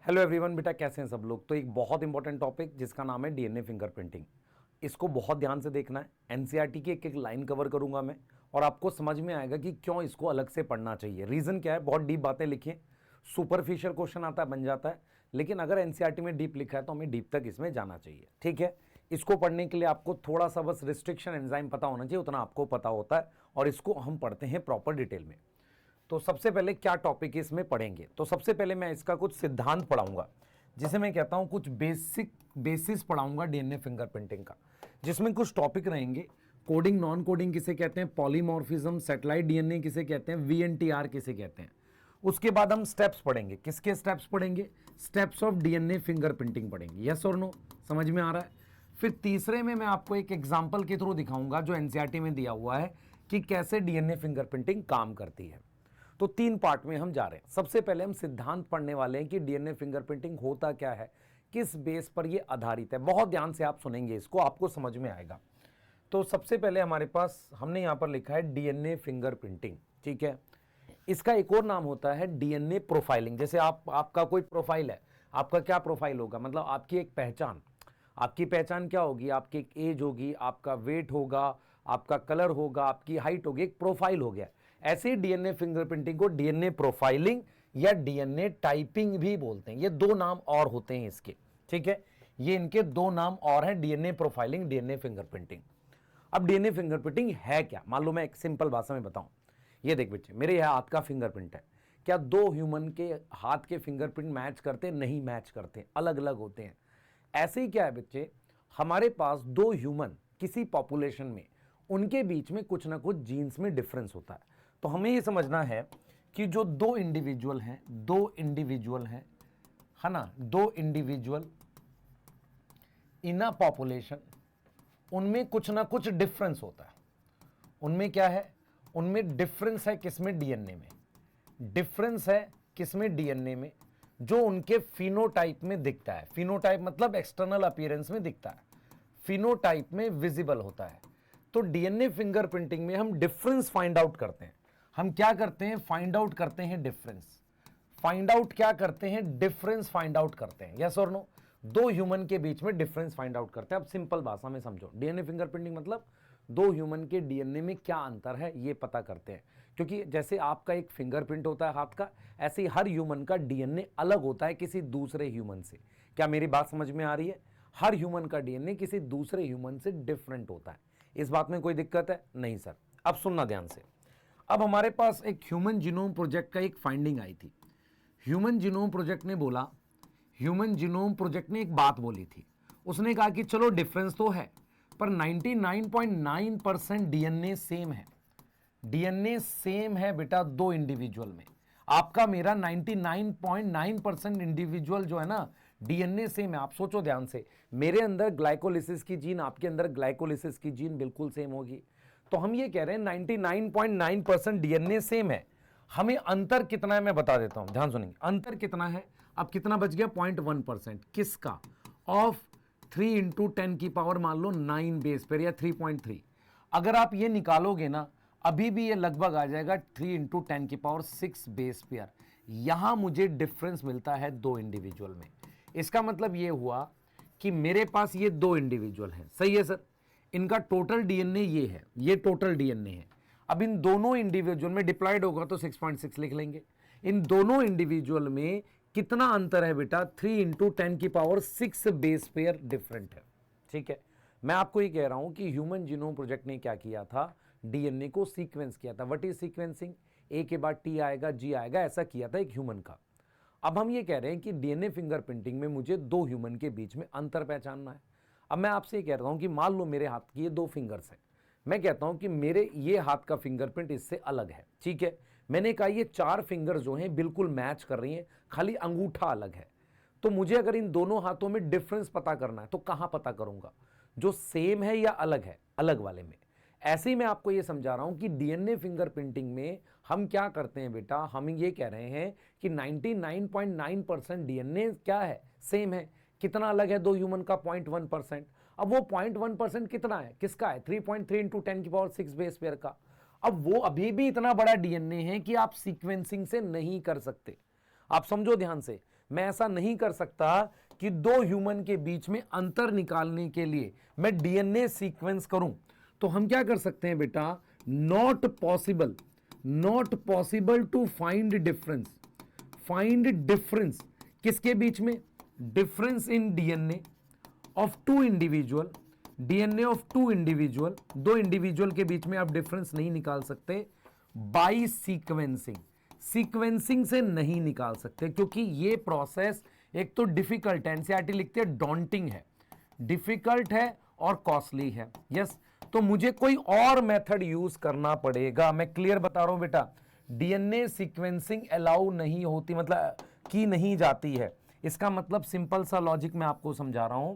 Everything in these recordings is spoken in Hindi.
हेलो एवरीवन, बेटा कैसे हैं सब लोग। तो एक बहुत इंपॉर्टेंट टॉपिक जिसका नाम है डीएनए फिंगरप्रिंटिंग। इसको बहुत ध्यान से देखना है। एनसीईआरटी की एक एक लाइन कवर करूंगा मैं और आपको समझ में आएगा कि क्यों इसको अलग से पढ़ना चाहिए। रीजन क्या है, बहुत डीप बातें लिखी हैं, सुपरफिशियल क्वेश्चन आता है बन जाता है, लेकिन अगर एनसीईआरटी में डीप लिखा है तो हमें डीप तक इसमें जाना चाहिए। ठीक है, इसको पढ़ने के लिए आपको थोड़ा सा बस रिस्ट्रिक्शन एंजाइम पता होना चाहिए, उतना आपको पता होता है और इसको हम पढ़ते हैं प्रॉपर डिटेल में। तो सबसे पहले क्या टॉपिक इसमें पढ़ेंगे, तो सबसे पहले मैं इसका कुछ सिद्धांत पढ़ाऊंगा, जिसे मैं कहता हूं कुछ बेसिस पढ़ाऊंगा डीएनए फिंगरप्रिंटिंग का, जिसमें कुछ टॉपिक रहेंगे। कोडिंग, नॉन कोडिंग किसे कहते हैं, पॉलीमॉर्फिज्म, सैटेलाइट डीएनए किसे कहते हैं, वीएनटीआर किसे कहते हैं। उसके बाद हम स्टेप्स पढ़ेंगे। किसके स्टेप्स पढ़ेंगे? स्टेप्स ऑफ डीएनए फिंगरप्रिंटिंग पढ़ेंगे। यस और नो, समझ में आ रहा है? फिर तीसरे में मैं आपको एक एग्जांपल के थ्रू दिखाऊंगा जो एनसीईआरटी में दिया हुआ है कि कैसे डीएनए फिंगरप्रिंटिंग काम करती है। तो तीन पार्ट में हम जा रहे हैं। सबसे पहले हम सिद्धांत पढ़ने वाले हैं कि डीएनए फिंगरप्रिंटिंग होता क्या है, किस बेस पर यह आधारित है। बहुत ध्यान से आप सुनेंगे, इसको आपको समझ में आएगा। तो सबसे पहले हमारे पास हमने यहां पर लिखा है डीएनए फिंगरप्रिंटिंग। ठीक है, इसका एक और नाम होता है डीएनए प्रोफाइलिंग। जैसे आपका कोई प्रोफाइल है, आपका क्या प्रोफाइल होगा, मतलब आपकी एक पहचान। आपकी पहचान क्या होगी? आपकी एक एज होगी, आपका वेट होगा, आपका कलर होगा, आपकी हाइट होगी, एक प्रोफाइल हो गया। ऐसे ही डीएनए फिंगरप्रिंटिंग को डीएनए प्रोफाइलिंग या डीएनए टाइपिंग भी बोलते हैं। ये दो नाम और होते हैं इसके। ठीक है, ये इनके दो नाम और हैं, डीएनए प्रोफाइलिंग, डीएनए फिंगरप्रिंटिंग। अब डीएनए फिंगरप्रिंटिंग है क्या, मान लो मैं एक सिंपल भाषा में बताऊं। ये देख बच्चे, मेरे यह हाथ का फिंगरप्रिंट है। क्या दो ह्यूमन के हाथ के फिंगरप्रिंट मैच करते? नहीं मैच करते, अलग अलग होते हैं। ऐसे ही क्या है बच्चे, हमारे पास दो ह्यूमन किसी पॉपुलेशन में, उनके बीच में कुछ ना कुछ जीन्स में डिफरेंस होता है। तो हमें ये समझना है कि जो दो इंडिविजुअल हैं, है ना, दो इंडिविजुअल इन अ पॉपुलेशन, उनमें कुछ ना कुछ डिफरेंस होता है। उनमें क्या है? उनमें डिफरेंस है, किसमें? डीएनए में। डिफरेंस है किसमें? डीएनए में, जो उनके फिनोटाइप में दिखता है। फिनोटाइप मतलब एक्सटर्नल अपीयरेंस में दिखता है, फिनोटाइप में विजिबल होता है। तो डीएनए फिंगरप्रिंटिंग में हम डिफरेंस फाइंड आउट करते हैं। हम क्या करते हैं? फाइंड आउट करते हैं डिफरेंस। फाइंड आउट क्या करते हैं? डिफरेंस फाइंड आउट करते हैं। यस और नो, दो ह्यूमन के बीच में डिफरेंस फाइंड आउट करते हैं। अब सिंपल भाषा में समझो, डीएनए फिंगरप्रिंटिंग मतलब दो ह्यूमन के डीएनए में क्या अंतर है ये पता करते हैं। क्योंकि जैसे आपका एक फिंगरप्रिंट होता है हाथ का, ऐसे ही हर ह्यूमन का डीएनए अलग होता है किसी दूसरे ह्यूमन से। क्या मेरी बात समझ में आ रही है? हर ह्यूमन का डीएनए किसी दूसरे ह्यूमन से डिफरेंट होता है। इस बात में कोई दिक्कत है? नहीं सर। अब सुनना ध्यान से। अब हमारे पास एक ह्यूमन जीनोम प्रोजेक्ट का एक फाइंडिंग आई थी। ह्यूमन जीनोम प्रोजेक्ट ने बोला, ह्यूमन जीनोम प्रोजेक्ट ने एक बात बोली थी। उसने कहा कि चलो डिफरेंस तो है, पर 99.9% डीएनए सेम है। डीएनए सेम है बेटा दो इंडिविजुअल में। आपका मेरा 99.9% इंडिविजुअल जो है ना, डीएनए सेम है। आप सोचो ध्यान से, मेरे अंदर ग्लाइकोलिसिस की जीन, आपके अंदर ग्लाइकोलिसिस की जीन बिल्कुल सेम होगी। तो हम ये कह रहे हैं 99.9% डीएनए सेम है। हमें अंतर कितना है मैं बता देता हूं, ध्यान सुनेंगे। अंतर कितना है? अब कितना बच गया? 0.1%। किसका? ऑफ 3 इंटू 10 की पावर मान लो 9 बेस पर, या 3.3। अगर आप ये निकालोगे ना, अभी भी ये लगभग आ जाएगा 3 इंटू 10 की पावर 6 बेस पेयर। यहां मुझे डिफरेंस मिलता है दो इंडिविजुअल में। इसका मतलब ये हुआ कि मेरे पास ये दो इंडिविजुअल हैं। सही है सर, इनका टोटल डीएनए ये है, ये टोटल डीएनए है। अब इन दोनों इंडिविजुअल में डिप्लॉयड होगा तो 6.6 लिख लेंगे। इन दोनों इंडिविजुअल में कितना अंतर है बेटा? 3 इंटू 10 की पावर 6 बेस पेयर डिफरेंट है। ठीक है, मैं आपको ये कह रहा हूं कि ह्यूमन जीनोम प्रोजेक्ट ने क्या किया था? डीएनए को सीक्वेंस किया था। What is sequencing? ए के बाद टी आएगा, जी आएगा, ऐसा किया था एक ह्यूमन का। अब हम ये कह रहे हैं कि डीएनए फिंगरप्रिंटिंग में मुझे दो ह्यूमन के बीच में अंतर पहचानना है। अब मैं आपसे ये कह रहा हूं कि मान लो मेरे हाथ की ये दो फिंगर्स हैं। मैं कहता हूं कि मेरे ये हाथ का फिंगरप्रिंट इससे अलग है। ठीक है, मैंने कहा ये चार फिंगर जो हैं बिल्कुल मैच कर रही हैं, खाली अंगूठा अलग है। तो मुझे अगर इन दोनों हाथों में डिफरेंस पता करना है तो कहां पता करूंगा? जो सेम है या अलग है, अलग वाले में। ऐसे ही मैं आपको ये समझा रहा हूं कि डीएनए फिंगरप्रिंटिंग में हम क्या करते हैं बेटा, हम ये कह रहे हैं कि 99.9% डीएनए क्या है? सेम है। कितना अलग है दो ह्यूमन का? 0.1%। अब वो 0.1% कितना है? किसका है? 3.3 इंटू 10 की पावर 6 बेस पेयर का। अब वो अभी भी इतना बड़ा डीएनए है कि आप सीक्वेंसिंग से नहीं कर सकते। आप समझो ध्यान से, मैं ऐसा नहीं कर सकता कि दो ह्यूमन के बीच में अंतर निकालने के लिए मैं डीएनए सीक्वेंस करूं। तो हम क्या कर सकते हैं बेटा, not possible to find difference किसके बीच में, difference in DNA of two individual, दो इंडिविजुअल के बीच में आप डिफरेंस नहीं निकाल सकते बाई सीक्वेंसिंग से नहीं निकाल सकते, क्योंकि ये प्रोसेस एक तो डिफिकल्ट है, एनसीईआरटी लिखते हैं डॉन्टिंग है, डिफिकल्ट है और कॉस्टली है। यस, तो मुझे कोई और मेथड यूज करना पड़ेगा। मैं क्लियर बता रहा हूं बेटा, डीएनए सीक्वेंसिंग अलाउ नहीं होती, मतलब की नहीं जाती है। इसका मतलब सिंपल सा लॉजिक मैं आपको समझा रहा हूं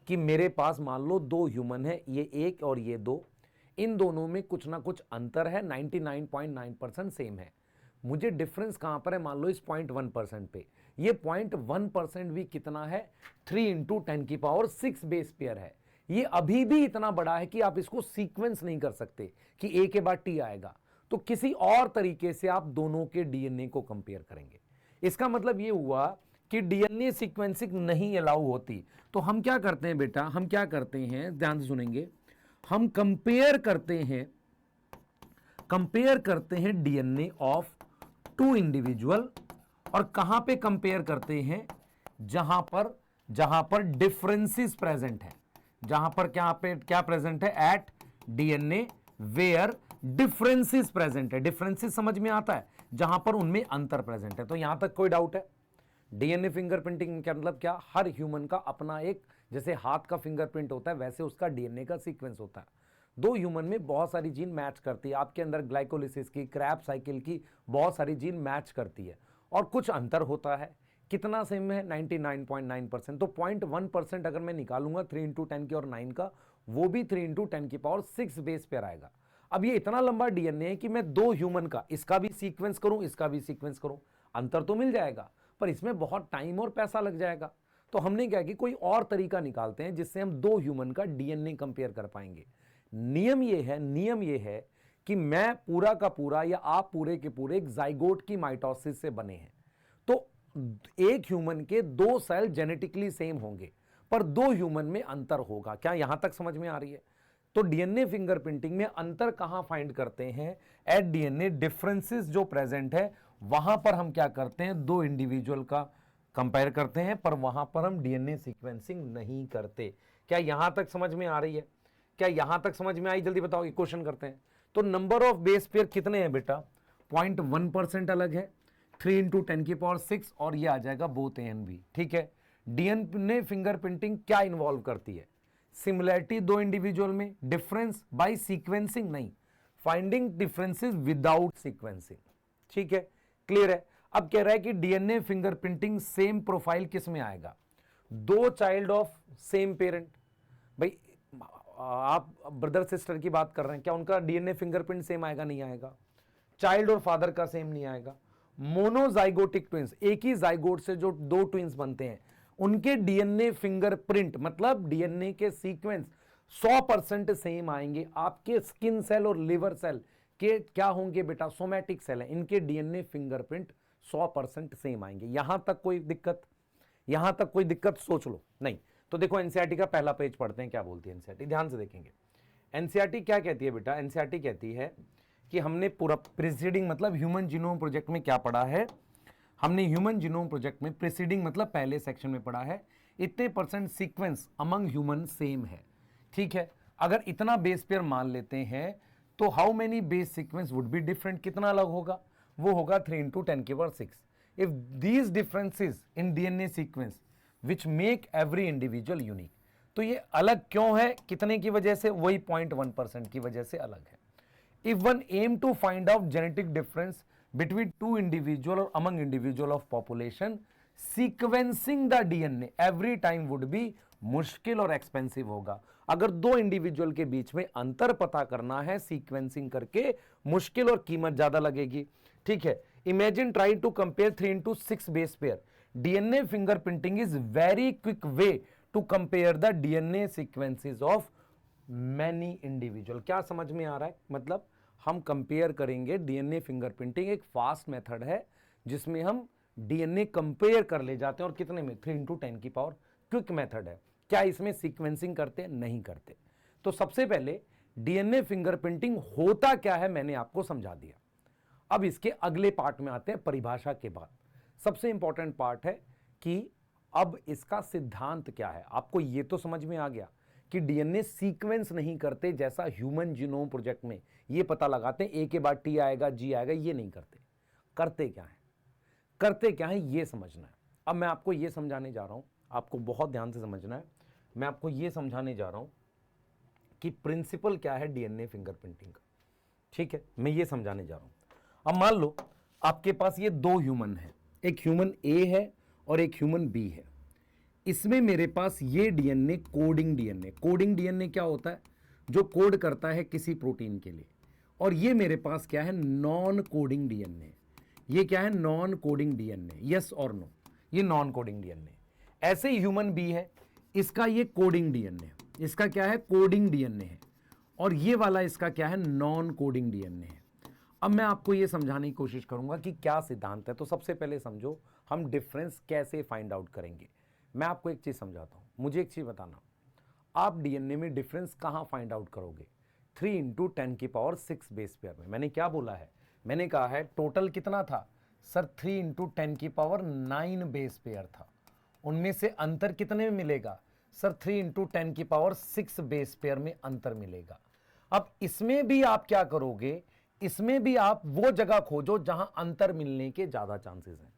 कि मेरे पास मान लो दो ह्यूमन है, ये एक और ये दो, इन दोनों में कुछ ना कुछ अंतर है, 99.9% सेम है। मुझे डिफरेंस कहां पर है, मान लो इस 0.1% पे। ये 0.1% भी कितना है, 3 × 10⁶ बेस पेयर है। ये अभी भी इतना बड़ा है कि आप इसको सीक्वेंस नहीं कर सकते कि ए के बाद टी आएगा। तो किसी और तरीके से आप दोनों के डीएनए को कंपेयर करेंगे। इसका मतलब ये हुआ कि डीएनए सीक्वेंसिंग नहीं अलाउ होती। तो हम क्या करते हैं बेटा, हम क्या करते हैं, ध्यान से सुनेंगे, हम कंपेयर करते हैं डीएनए ऑफ टू इंडिविजुअल। और कहां पे कंपेयर करते हैं, जहां पर डिफरेंसेस प्रेजेंट है, जहां पर क्या प्रेजेंट है, at DNA where differences present है। डिफरेंसेस समझ में आता है, जहां पर उनमें अंतर प्रेजेंट है। तो यहां तक कोई डाउट है? डीएनए फिंगरप्रिंटिंग का मतलब क्या, हर ह्यूमन का अपना एक, जैसे हाथ का फिंगरप्रिंट होता है वैसे उसका डीएनए का सीक्वेंस होता है। दो ह्यूमन में बहुत सारी जीन मैच करती है, आपके अंदर ग्लाइकोलिसिस की, क्रैब साइकिल की बहुत सारी जीन मैच करती है और कुछ अंतर होता है। कितना सेम है, 99.9%। तो 0.1% अगर मैं निकालूंगा 3 × 10 की और 9 का, वो भी 3 × 10⁶ बेस पेयर आएगा। अब ये इतना लंबा डीएनए है कि मैं दो ह्यूमन का, इसका भी सीक्वेंस करूं, इसका भी सीक्वेंस करूं, अंतर तो मिल जाएगा पर इसमें बहुत टाइम और पैसा लग जाएगा। तो हमने क्या कि कोई और तरीका निकालते हैं जिससे हम दो ह्यूमन का डीएनए कंपेयर कर पाएंगे। नियम ये है कि मैं पूरा का पूरा या आप पूरे के पूरे एक जाइगोट की माइटोसिस से बने हैं। तो एक ह्यूमन के दो सेल जेनेटिकली सेम होंगे पर दो ह्यूमन में अंतर होगा। क्या यहां तक समझ में आ रही है? तो डीएनए फिंगरप्रिंटिंग में अंतर कहां फाइंड करते हैं, एट डीएनए डिफरेंसेस जो प्रेजेंट है वहां पर हम क्या करते हैं, दो इंडिविजुअल का कंपेयर करते हैं, पर वहां पर हम डीएनए सीक्वेंसिंग नहीं करते। क्या यहां तक समझ में आ रही है? क्या यहां तक समझ में आई? जल्दी बताओ, ये क्वेश्चन करते हैं। तो नंबर ऑफ बेस पेयर कितने हैं बेटा, 0.1% अलग है, 3 × 10⁶, और ये आ जाएगा बोथ ए एंड बी। ठीक है, डीएनए फिंगरप्रिंटिंग क्या इन्वॉल्व करती है, सिमिलैरिटी दो इंडिविजुअल में, डिफरेंस बाय सीक्वेंसिंग नहीं, फाइंडिंग डिफरेंसेस विदाउट सीक्वेंसिंग। ठीक है, क्लियर है? अब कह रहा है कि डीएनए फिंगरप्रिंटिंग सेम प्रोफाइल किस में आएगा, दो चाइल्ड ऑफ सेम पेरेंट। भाई आप ब्रदर सिस्टर की बात कर रहे हैं, क्या उनका डीएनए फिंगरप्रिंट सेम आएगा? नहीं आएगा। चाइल्ड और फादर का सेम नहीं आएगा। मोनोजाइगोटिक ट्विंस, एक ही जाइगोट से जो दो ट्विंस बनते हैं, उनके डीएनए फिंगरप्रिंट मतलब डीएनए के सीक्वेंस 100% सेम आएंगे। आपके स्किन सेल और लिवर सेल के क्या होंगे बेटा, सोमैटिक सेल है, इनके डीएनए फिंगरप्रिंट 100% सेम आएंगे। यहां तक कोई दिक्कत? यहां तक कोई दिक्कत सोच लो नहीं। तो देखो एनसीईआरटी का पहला पेज पढ़ते हैं, क्या बोलती है एनसीईआरटी, ध्यान से देखेंगे। एनसीईआरटी क्या कहती है बेटा, एनसीईआरटी कहती है कि हमने पूरा प्रीसीडिंग मतलब ह्यूमन जीनोम प्रोजेक्ट में क्या पढ़ा है, हमने ह्यूमन जीनोम प्रोजेक्ट में प्रीसीडिंग मतलब पहले सेक्शन में पढ़ा है, इतने % सीक्वेंस अमंग ह्यूमन सेम है। ठीक है, अगर इतना बेस पेयर मान लेते हैं तो how many base sequence would be different, कितना अलग होगा, वो होगा 3 × 10⁶। If these differences in DNA sequence which make every individual unique, तो ये अलग क्यों है, कितने की वजह से, वही 0.1% की वजह से अलग है। If one aim to find out genetic difference between two individual or among individual of population, sequencing the DNA every time would be मुश्किल और एक्सपेंसिव होगा। अगर दो इंडिविजुअल के बीच में अंतर पता करना है सीक्वेंसिंग करके, मुश्किल और कीमत ज्यादा लगेगी। ठीक है, imagine try to compare 3 × 6 base pair. DNA fingerprinting is very quick way to compare the DNA sequences of many individual. क्या समझ में आ रहा है? मतलब हम कंपेयर करेंगे, डीएनए फिंगरप्रिंटिंग एक फास्ट मेथड है जिसमें हम डीएनए कंपेयर कर ले जाते हैं और कितने में 3 × 10 की पावर क्विक मेथड है। क्या इसमें सीक्वेंसिंग करते? नहीं करते। तो सबसे पहले डीएनए फिंगरप्रिंटिंग होता क्या है मैंने आपको समझा दिया। अब इसके अगले पार्ट में आते हैं परिभाषा के बाद। सबसे इंपॉर्टेंट पार्ट है कि अब इसका सिद्धांत क्या है। आपको यह तो समझ में आ गया कि डीएनए सीक्वेंस नहीं करते, जैसा ह्यूमन जीनोम प्रोजेक्ट में ये पता लगाते हैं ए के बाद टी आएगा, जी आएगा, ये नहीं करते। करते क्या है? करते क्या है ये समझना है। अब मैं आपको ये समझाने जा रहा हूं, आपको बहुत ध्यान से समझना है। मैं आपको ये समझाने जा रहा हूं कि प्रिंसिपल क्या है डीएनए फिंगरप्रिंटिंग का। ठीक है, मैं ये समझाने जा रहा हूं। अब मान लो आपके पास ये दो ह्यूमन है, एक ह्यूमन ए है और एक ह्यूमन बी है। इसमें मेरे पास ये DNA coding DNA, coding DNA क्या होता है? जो कोड करता है किसी प्रोटीन के लिए। और ये मेरे पास क्या है? Non coding DNA. ये क्या है? Non coding DNA. यस और नो, ये नॉन कोडिंग डीएनए। ऐसे ही ह्यूमन बी है, इसका ये कोडिंग डीएनए, इसका क्या है? कोडिंग डीएनए है। और ये वाला इसका क्या है? नॉन कोडिंग डीएनए है। अब मैं आपको ये समझाने की कोशिश करूंगा कि क्या सिद्धांत है। तो सबसे पहले समझो हम डिफरेंस कैसे फाइंड आउट करेंगे। मैं आपको एक चीज समझाता हूं, मुझे एक चीज बताना, आप डीएनए में डिफरेंस कहां फाइंड आउट करोगे? 3 × 10 की पावर 6 बेस पेयर में। मैंने क्या बोला है? मैंने कहा है टोटल कितना था सर? 3 × 10 की पावर 9 बेस पेयर था। उनमें से अंतर कितने में मिलेगा सर? 3 × 10 की पावर 6 बेस पेयर में अंतर मिलेगा। अब इसमें भी आप क्या करोगे? इसमें भी आप वो जगह खोजो जहां अंतर मिलने के ज्यादा चांसेस हैं।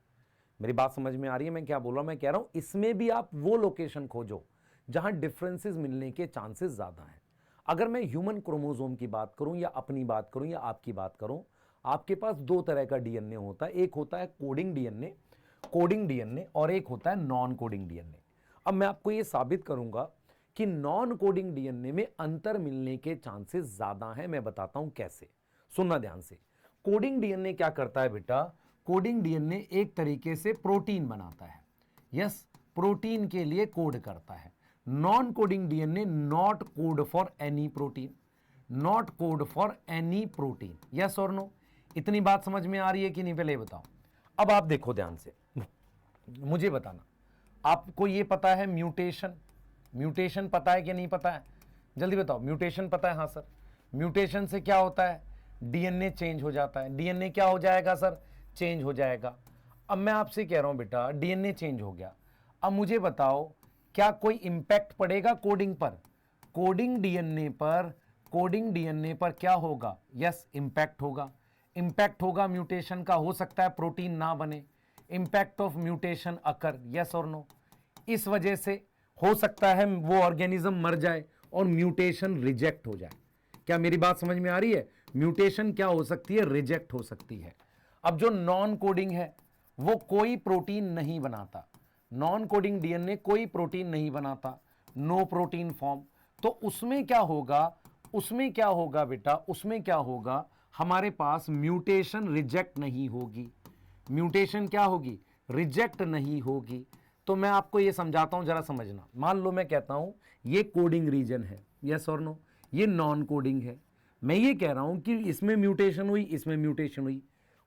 मेरी बात समझ में आ रही है मैं क्या बोल रहा हूं? मैं कह रहा हूं इसमें भी आप वो लोकेशन खोजो जहां डिफरेंसेस मिलने के चांसेस ज्यादा हैं। अगर मैं ह्यूमन क्रोमोसोम की बात करूं या अपनी बात करूं या आपकी बात करूं, आपके पास दो तरह का डीएनए होता है। एक होता है कोडिंग डीएनए और एक होता है नॉन कोडिंग डीएनए। अब मैं आपको यह साबित करूंगा कि नॉन कोडिंग डीएनए में अंतर मिलने के चांसेस ज्यादा हैं। मैं बताता हूं कैसे, सुनना ध्यान से। कोडिंग डीएनए क्या करता है बेटा? कोडिंग डीएनए एक तरीके से प्रोटीन बनाता है। यस, प्रोटीन के लिए कोड करता है। Non coding DNA not code for any protein, not code for any protein. Yes और नो? इतनी बात समझ में आ रही है कि नहीं? पहले बताओ। अब आप देखो ध्यान से, मुझे बताना, आपको ये पता है म्यूटेशन? म्यूटेशन पता है कि नहीं पता है? जल्दी बताओ। म्यूटेशन पता है? हाँ सर। म्यूटेशन से क्या होता है? डीएनए चेंज हो जाता है। डीएनए क्या हो जाएगा सर? चेंज हो जाएगा। अब मैं आपसे कह रहा हूं बेटा डीएनए चेंज हो गया, अब मुझे बताओ क्या कोई इंपैक्ट पड़ेगा कोडिंग पर? कोडिंग डीएनए पर क्या होगा? यस, इंपैक्ट होगा। इंपैक्ट होगा म्यूटेशन का, हो सकता है प्रोटीन ना बने। Impact of mutation occur, yes और नो? इस वजह से हो सकता है वो ऑर्गेनिज्म मर जाए और म्यूटेशन रिजेक्ट हो जाए। क्या मेरी बात समझ में आ रही है? म्यूटेशन क्या हो सकती है? रिजेक्ट हो सकती है। अब जो नॉन कोडिंग है वो कोई प्रोटीन नहीं बनाता। नॉन कोडिंग डीएनए कोई प्रोटीन नहीं बनाता, नो प्रोटीन फॉर्म। तो उसमें क्या होगा? उसमें क्या होगा बेटा? उसमें क्या होगा? हमारे पास म्यूटेशन रिजेक्ट नहीं होगी। म्यूटेशन क्या होगी? रिजेक्ट नहीं होगी। तो मैं आपको यह समझाता हूं, जरा समझना। मान लो मैं कहता हूं ये कोडिंग रीजन है, यस और नो? ये नॉन कोडिंग है। मैं ये कह रहा हूं कि इसमें म्यूटेशन हुई, इसमें म्यूटेशन हुई।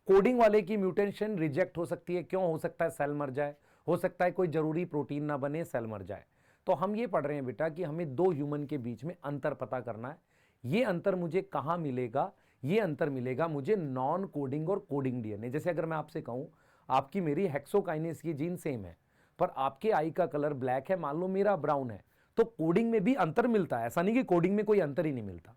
कोडिंग वाले की म्यूटेशन रिजेक्ट हो सकती है। क्यों हो सकता है? सेल मर जाए, हो सकता है कोई जरूरी प्रोटीन ना बने, सेल मर जाए। तो हम ये पढ़ रहे हैं बेटा कि हमें दो ह्यूमन के बीच में अंतर पता करना है। ये अंतर मुझे कहां मिलेगा? ये अंतर मिलेगा मुझे नॉन कोडिंग और कोडिंग डीएनए। जैसे अगर मैं आपसे कहूं आपकी मेरी हेक्सोकाइनेस की जीन सेम है, पर आपके आई का कलर ब्लैक है, मान लो मेरा ब्राउन है, तो कोडिंग में भी अंतर मिलता है। ऐसा नहीं कि कोडिंग में कोई अंतर ही नहीं मिलता।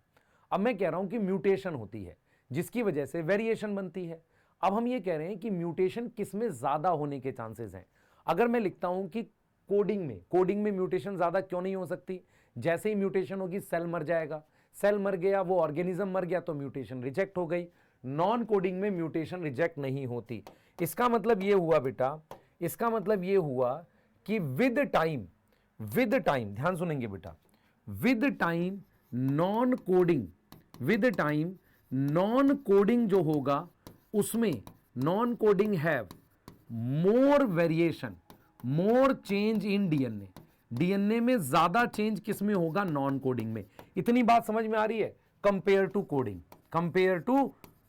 अब मैं कह रहा हूं कि म्यूटेशन होती है जिसकी वजह से वेरिएशन बनती है। अब हम ये कह रहे हैं कि म्यूटेशन किसमें ज्यादा होने के चांसेस हैं। अगर मैं लिखता हूं कि कोडिंग में म्यूटेशन ज्यादा क्यों नहीं हो सकती? जैसे ही म्यूटेशन होगी सेल मर जाएगा, सेल मर गया, वो ऑर्गेनिज्म मर गया, तो म्यूटेशन रिजेक्ट हो गई। नॉन कोडिंग में म्यूटेशन रिजेक्ट नहीं होती। इसका मतलब ये हुआ बेटा, इसका मतलब ये हुआ कि विद टाइम, ध्यान सुनेंगे बेटा, विद टाइम नॉन कोडिंग जो होगा उसमें non coding have more variation, more change in DNA. DNA में ज्यादा चेंज किसमें होगा? नॉन कोडिंग में। इतनी बात समझ में आ रही है? कंपेयर टू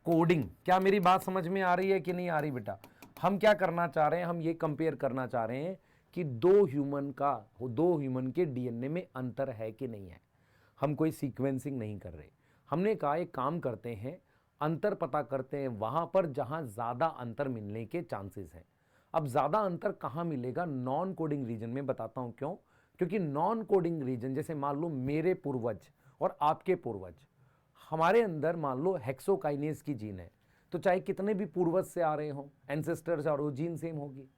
कोडिंग, क्या मेरी बात समझ में आ रही है कि नहीं आ रही बेटा? हम क्या करना चाह रहे हैं, हम ये कंपेयर करना चाह रहे हैं कि दो ह्यूमन के डीएनए में अंतर है कि नहीं है। हम कोई सीक्वेंसिंग नहीं कर रहे। हमने कहा एक काम करते हैं, अंतर पता करते हैं वहां पर जहां ज्यादा अंतर मिलने के चांसेस हैं। अब ज्यादा अंतर कहां मिलेगा, नॉन कोडिंग रीजन में। बताता हूं क्यों। क्योंकि नॉन कोडिंग रीजन, जैसे मान लो मेरे पूर्वज और आपके पूर्वज, हमारे अंदर मान लो हेक्सोकाइनेज की जीन है, तो चाहे कितने भी पूर्वज से आ रहे हो, एंसेस्टर्स और वो जीन सेम होगी।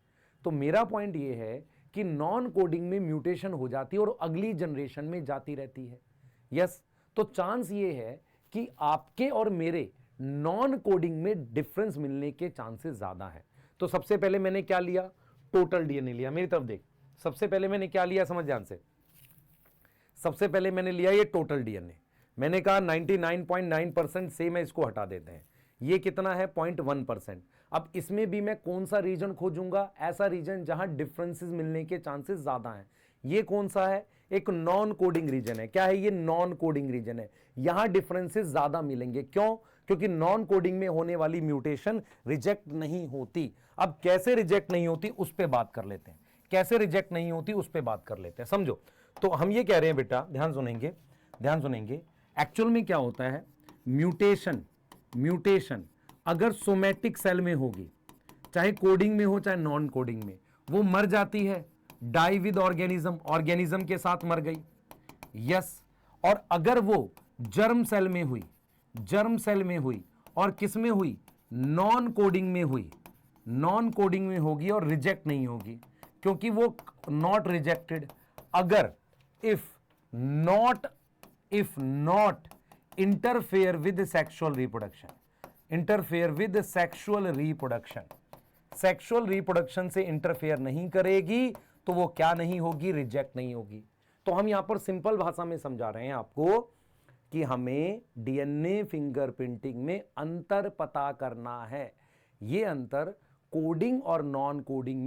तो मेरा पॉइंट ये है कि नॉन कोडिंग में म्यूटेशन हो जाती है और अगली जनरेशन में जाती रहती है। यस, तो चांस ये है कि आपके और मेरे नॉन कोडिंग में डिफरेंस मिलने के चांसेस ज्यादा है। तो सबसे पहले मैंने क्या लिया, टोटल डीएनए लिया। मेरी तरफ देख, सबसे पहले मैंने क्या लिया, समझ ध्यान से। सबसे पहले मैंने लिया ये टोटल डीएनए। मैंने कहा 99.9% सेम है, इसको हटा देते हैं। ये कितना है, 0.1%। अब इसमें भी मैं कौन सा रीजन खोजूंगा, ऐसा रीजन जहां डिफरेंसेस मिलने के चांसेस ज्यादा हैं। ये कौन सा है, एक नॉन कोडिंग रीजन है। क्या है ये, नॉन कोडिंग रीजन है। यहां डिफरेंसेस ज्यादा मिलेंगे। क्यों, क्योंकि नॉन कोडिंग में होने वाली म्यूटेशन रिजेक्ट नहीं होती। अब कैसे रिजेक्ट नहीं होती उस पर बात कर लेते हैं। कैसे रिजेक्ट नहीं होती उस पर बात कर लेते हैं, समझो। तो हम ये कह रहे हैं बेटा, ध्यान सुनेंगे, ध्यान सुनेंगे। एक्चुअल में क्या होता है, म्यूटेशन अगर सोमैटिक सेल में होगी, चाहे कोडिंग में हो चाहे नॉन कोडिंग में, वो मर जाती है। डाई विद ऑर्गेनिज्म के साथ मर गई। यस, और अगर वो जर्म सेल में हुई और किस में हुई, नॉन कोडिंग में हुई, नॉन कोडिंग में होगी और रिजेक्ट नहीं होगी, क्योंकि वो नॉट रिजेक्टेड। अगर if not interfere with sexual reproduction, sexual reproduction से इंटरफेयर नहीं करेगी तो वो क्या नहीं होगी, रिजेक्ट नहीं होगी। तो हम यहां पर सिंपल भाषा में समझा रहे हैं आपको कि हमें डीएनए फिंगरप्रिंटिंग में अंतर पता करना है। ये अंतर कोडिंग और नॉन कोडिंग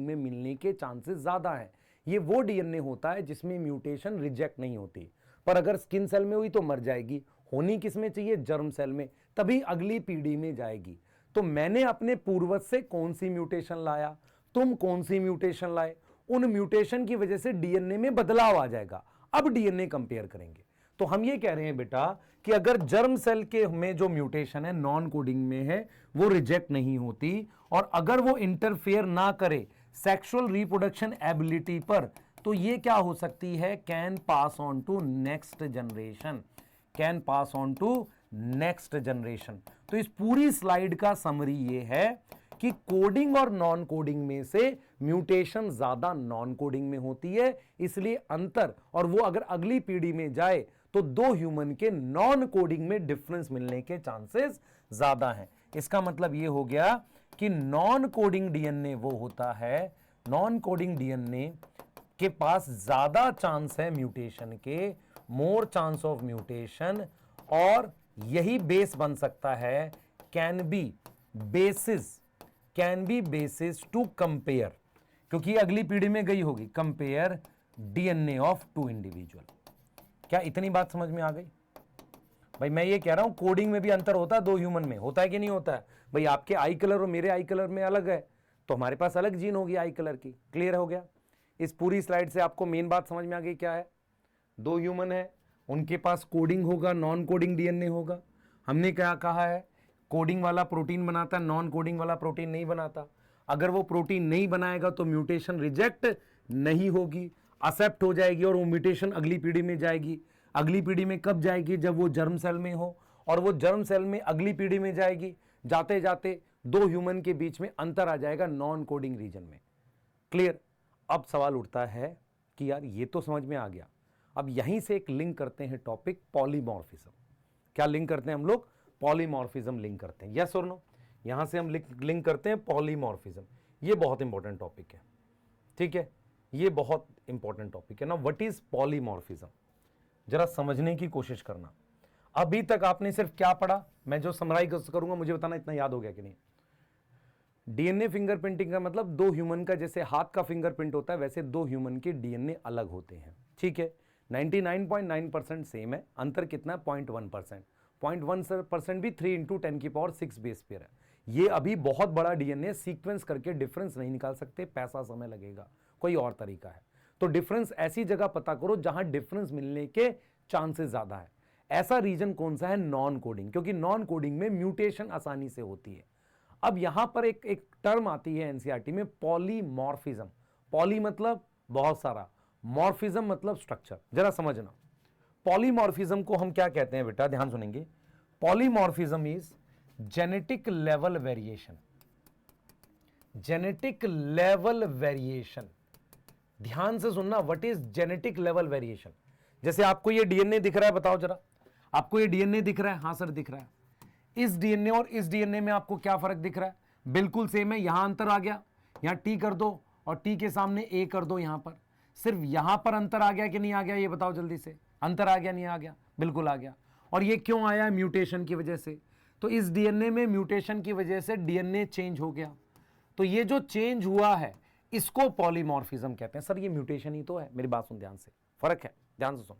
में मिलने के चांसेस ज्यादा हैं। ये वो डीएनए होता है जिसमें म्यूटेशन रिजेक्ट नहीं होती, पर अगर स्किन सेल में हुई तो मर जाएगी। होनी किसमें चाहिए, जर्म सेल में, तभी अगली पीढ़ी में जाएगी। तो मैंने अपने पूर्वज से कौन सी म्यूटेशन लाया, तुम कौन सी म्यूटेशन लाए, उन म्यूटेशन की वजह से डीएनए में बदलाव आ जाएगा। अब डीएनए कंपेयर करेंगे। तो हम ये कह रहे हैं बेटा कि अगर जर्म सेल के में जो म्यूटेशन है नॉन कोडिंग में है, वो रिजेक्ट नहीं होती, और अगर वो इंटरफेयर ना करे सेक्सुअल रिप्रोडक्शन एबिलिटी पर, तो ये क्या हो सकती है, can pass on to next generation. तो इस पूरी स्लाइड का समरी ये है कि कोडिंग और नॉन कोडिंग में से म्यूटेशन ज्यादा नॉन कोडिंग में होती है, इसलिए अंतर, और वो अगर अगली पीढ़ी में जाए तो दो ह्यूमन के नॉन कोडिंग में डिफरेंस मिलने के चांसेस ज्यादा हैं। इसका मतलब ये हो गया कि नॉन कोडिंग डीएनए वो होता है, नॉन कोडिंग डीएनए के पास ज्यादा चांस है म्यूटेशन के, मोर चांस ऑफ म्यूटेशन, और यही बेस बन सकता है, can be basis to compare, क्योंकि अगली पीढ़ी में गई होगी, compare DNA of two individual. क्या इतनी बात समझ में आ गई भाई? मैं ये कह रहा हूं कोडिंग में भी अंतर होता है, दो ह्यूमन में होता है कि नहीं होता है भाई? आपके आई कलर और मेरे आई कलर में अलग है, तो हमारे पास अलग जीन होगी आई कलर की। क्लियर हो गया? इस पूरी स्लाइड से आपको मेन बात समझ में आ गई क्या है? दो ह्यूमन है, उनके पास कोडिंग होगा, नॉन कोडिंग डीएनए होगा। हमने क्या कहा है, कोडिंग वाला प्रोटीन बनाता, नॉन कोडिंग वाला प्रोटीन नहीं बनाता। अगर वो प्रोटीन नहीं बनाएगा तो म्यूटेशन रिजेक्ट नहीं होगी, एक्सेप्ट हो जाएगी, और वो म्यूटेशन अगली पीढ़ी में जाएगी। अगली पीढ़ी में कब जाएगी? जब वो जर्म सेल में हो, और वो जर्म सेल में अगली पीढ़ी में जाएगी। जाते जाते दो ह्यूमन के बीच में अंतर आ जाएगा नॉन कोडिंग रीजन में। क्लियर? अब सवाल उठता है कि यार ये तो समझ में आ गया, अब यहीं से एक लिंक करते हैं टॉपिक पॉलीमॉर्फिज्म। क्या लिंक करते हैं हम लोग? पॉलीमॉर्फिज्म लिंक करते हैं। यस और नो? यहां से हम लिंक करते हैं पॉलीमॉर्फिज्म। ये बहुत इंपॉर्टेंट टॉपिक है, ठीक है? ये बहुत इंपॉर्टेंट टॉपिक है ना। व्हाट इज पॉलीमॉर्फिज्म, जरा समझने की कोशिश करना। अभी तक आपने सिर्फ क्या पढ़ा, मैं जो समराइज करूंगा मुझे बताना इतना याद हो गया कि नहीं। डीएनए फिंगरप्रिंटिंग का मतलब दो ह्यूमन का, जैसे हाथ का फिंगरप्रिंट होता है वैसे दो ह्यूमन के डीएनए अलग होते हैं, ठीक है? 99.9% सेम है, अंतर कितना है? 0.1%। 0.1% भी 3 × 10⁻⁶ बेस पेयर है। ये अभी बहुत बड़ा डीएनए सीक्वेंस करके डिफरेंस नहीं निकाल सकते, पैसा समय लगेगा, कोई और तरीका है। तो डिफरेंस ऐसी जगह पता करो जहां डिफरेंस मिलने के चांसेस ज्यादा है। ऐसा रीजन कौन सा है? नॉन कोडिंग, क्योंकि नॉन कोडिंग में म्यूटेशन आसानी से होती है। अब यहां पर एक टर्म आती है एनसीईआरटी में, पॉलीमॉर्फिज्म। पॉली मतलब बहुत सारा, मॉर्फिज्म मतलब स्ट्रक्चर। जरा समझना, पॉलीमॉर्फिज्म को हम क्या कहते हैं बेटा, ध्यान सुनेंगे। Polymorphism is genetic level variation. Genetic level variation, ध्यान से सुनना, what is genetic level variation. जैसे आपको ये डीएनए दिख रहा है, बताओ जरा, आपको ये डीएनए दिख रहा है? हां सर दिख रहा है। इस डीएनए और इस डीएनए में आपको क्या फर्क दिख रहा है? बिल्कुल सेम है। यहां अंतर आ गया, यहां टी कर दो और टी के सामने ए कर दो। यहां पर सिर्फ यहां पर अंतर आ गया कि नहीं आ गया, ये बताओ जल्दी से। अंतर आ गया नहीं आ गया? बिल्कुल आ गया। और ये क्यों आया? म्यूटेशन की वजह से। तो इस डीएनए में म्यूटेशन की वजह से डीएनए चेंज हो गया। तो ये जो चेंज हुआ है इसको पॉलीमॉर्फिज्म कहते हैं। सर ये म्यूटेशन ही तो है। मेरी बात सुन ध्यान से, फर्क है, ध्यान से सुन।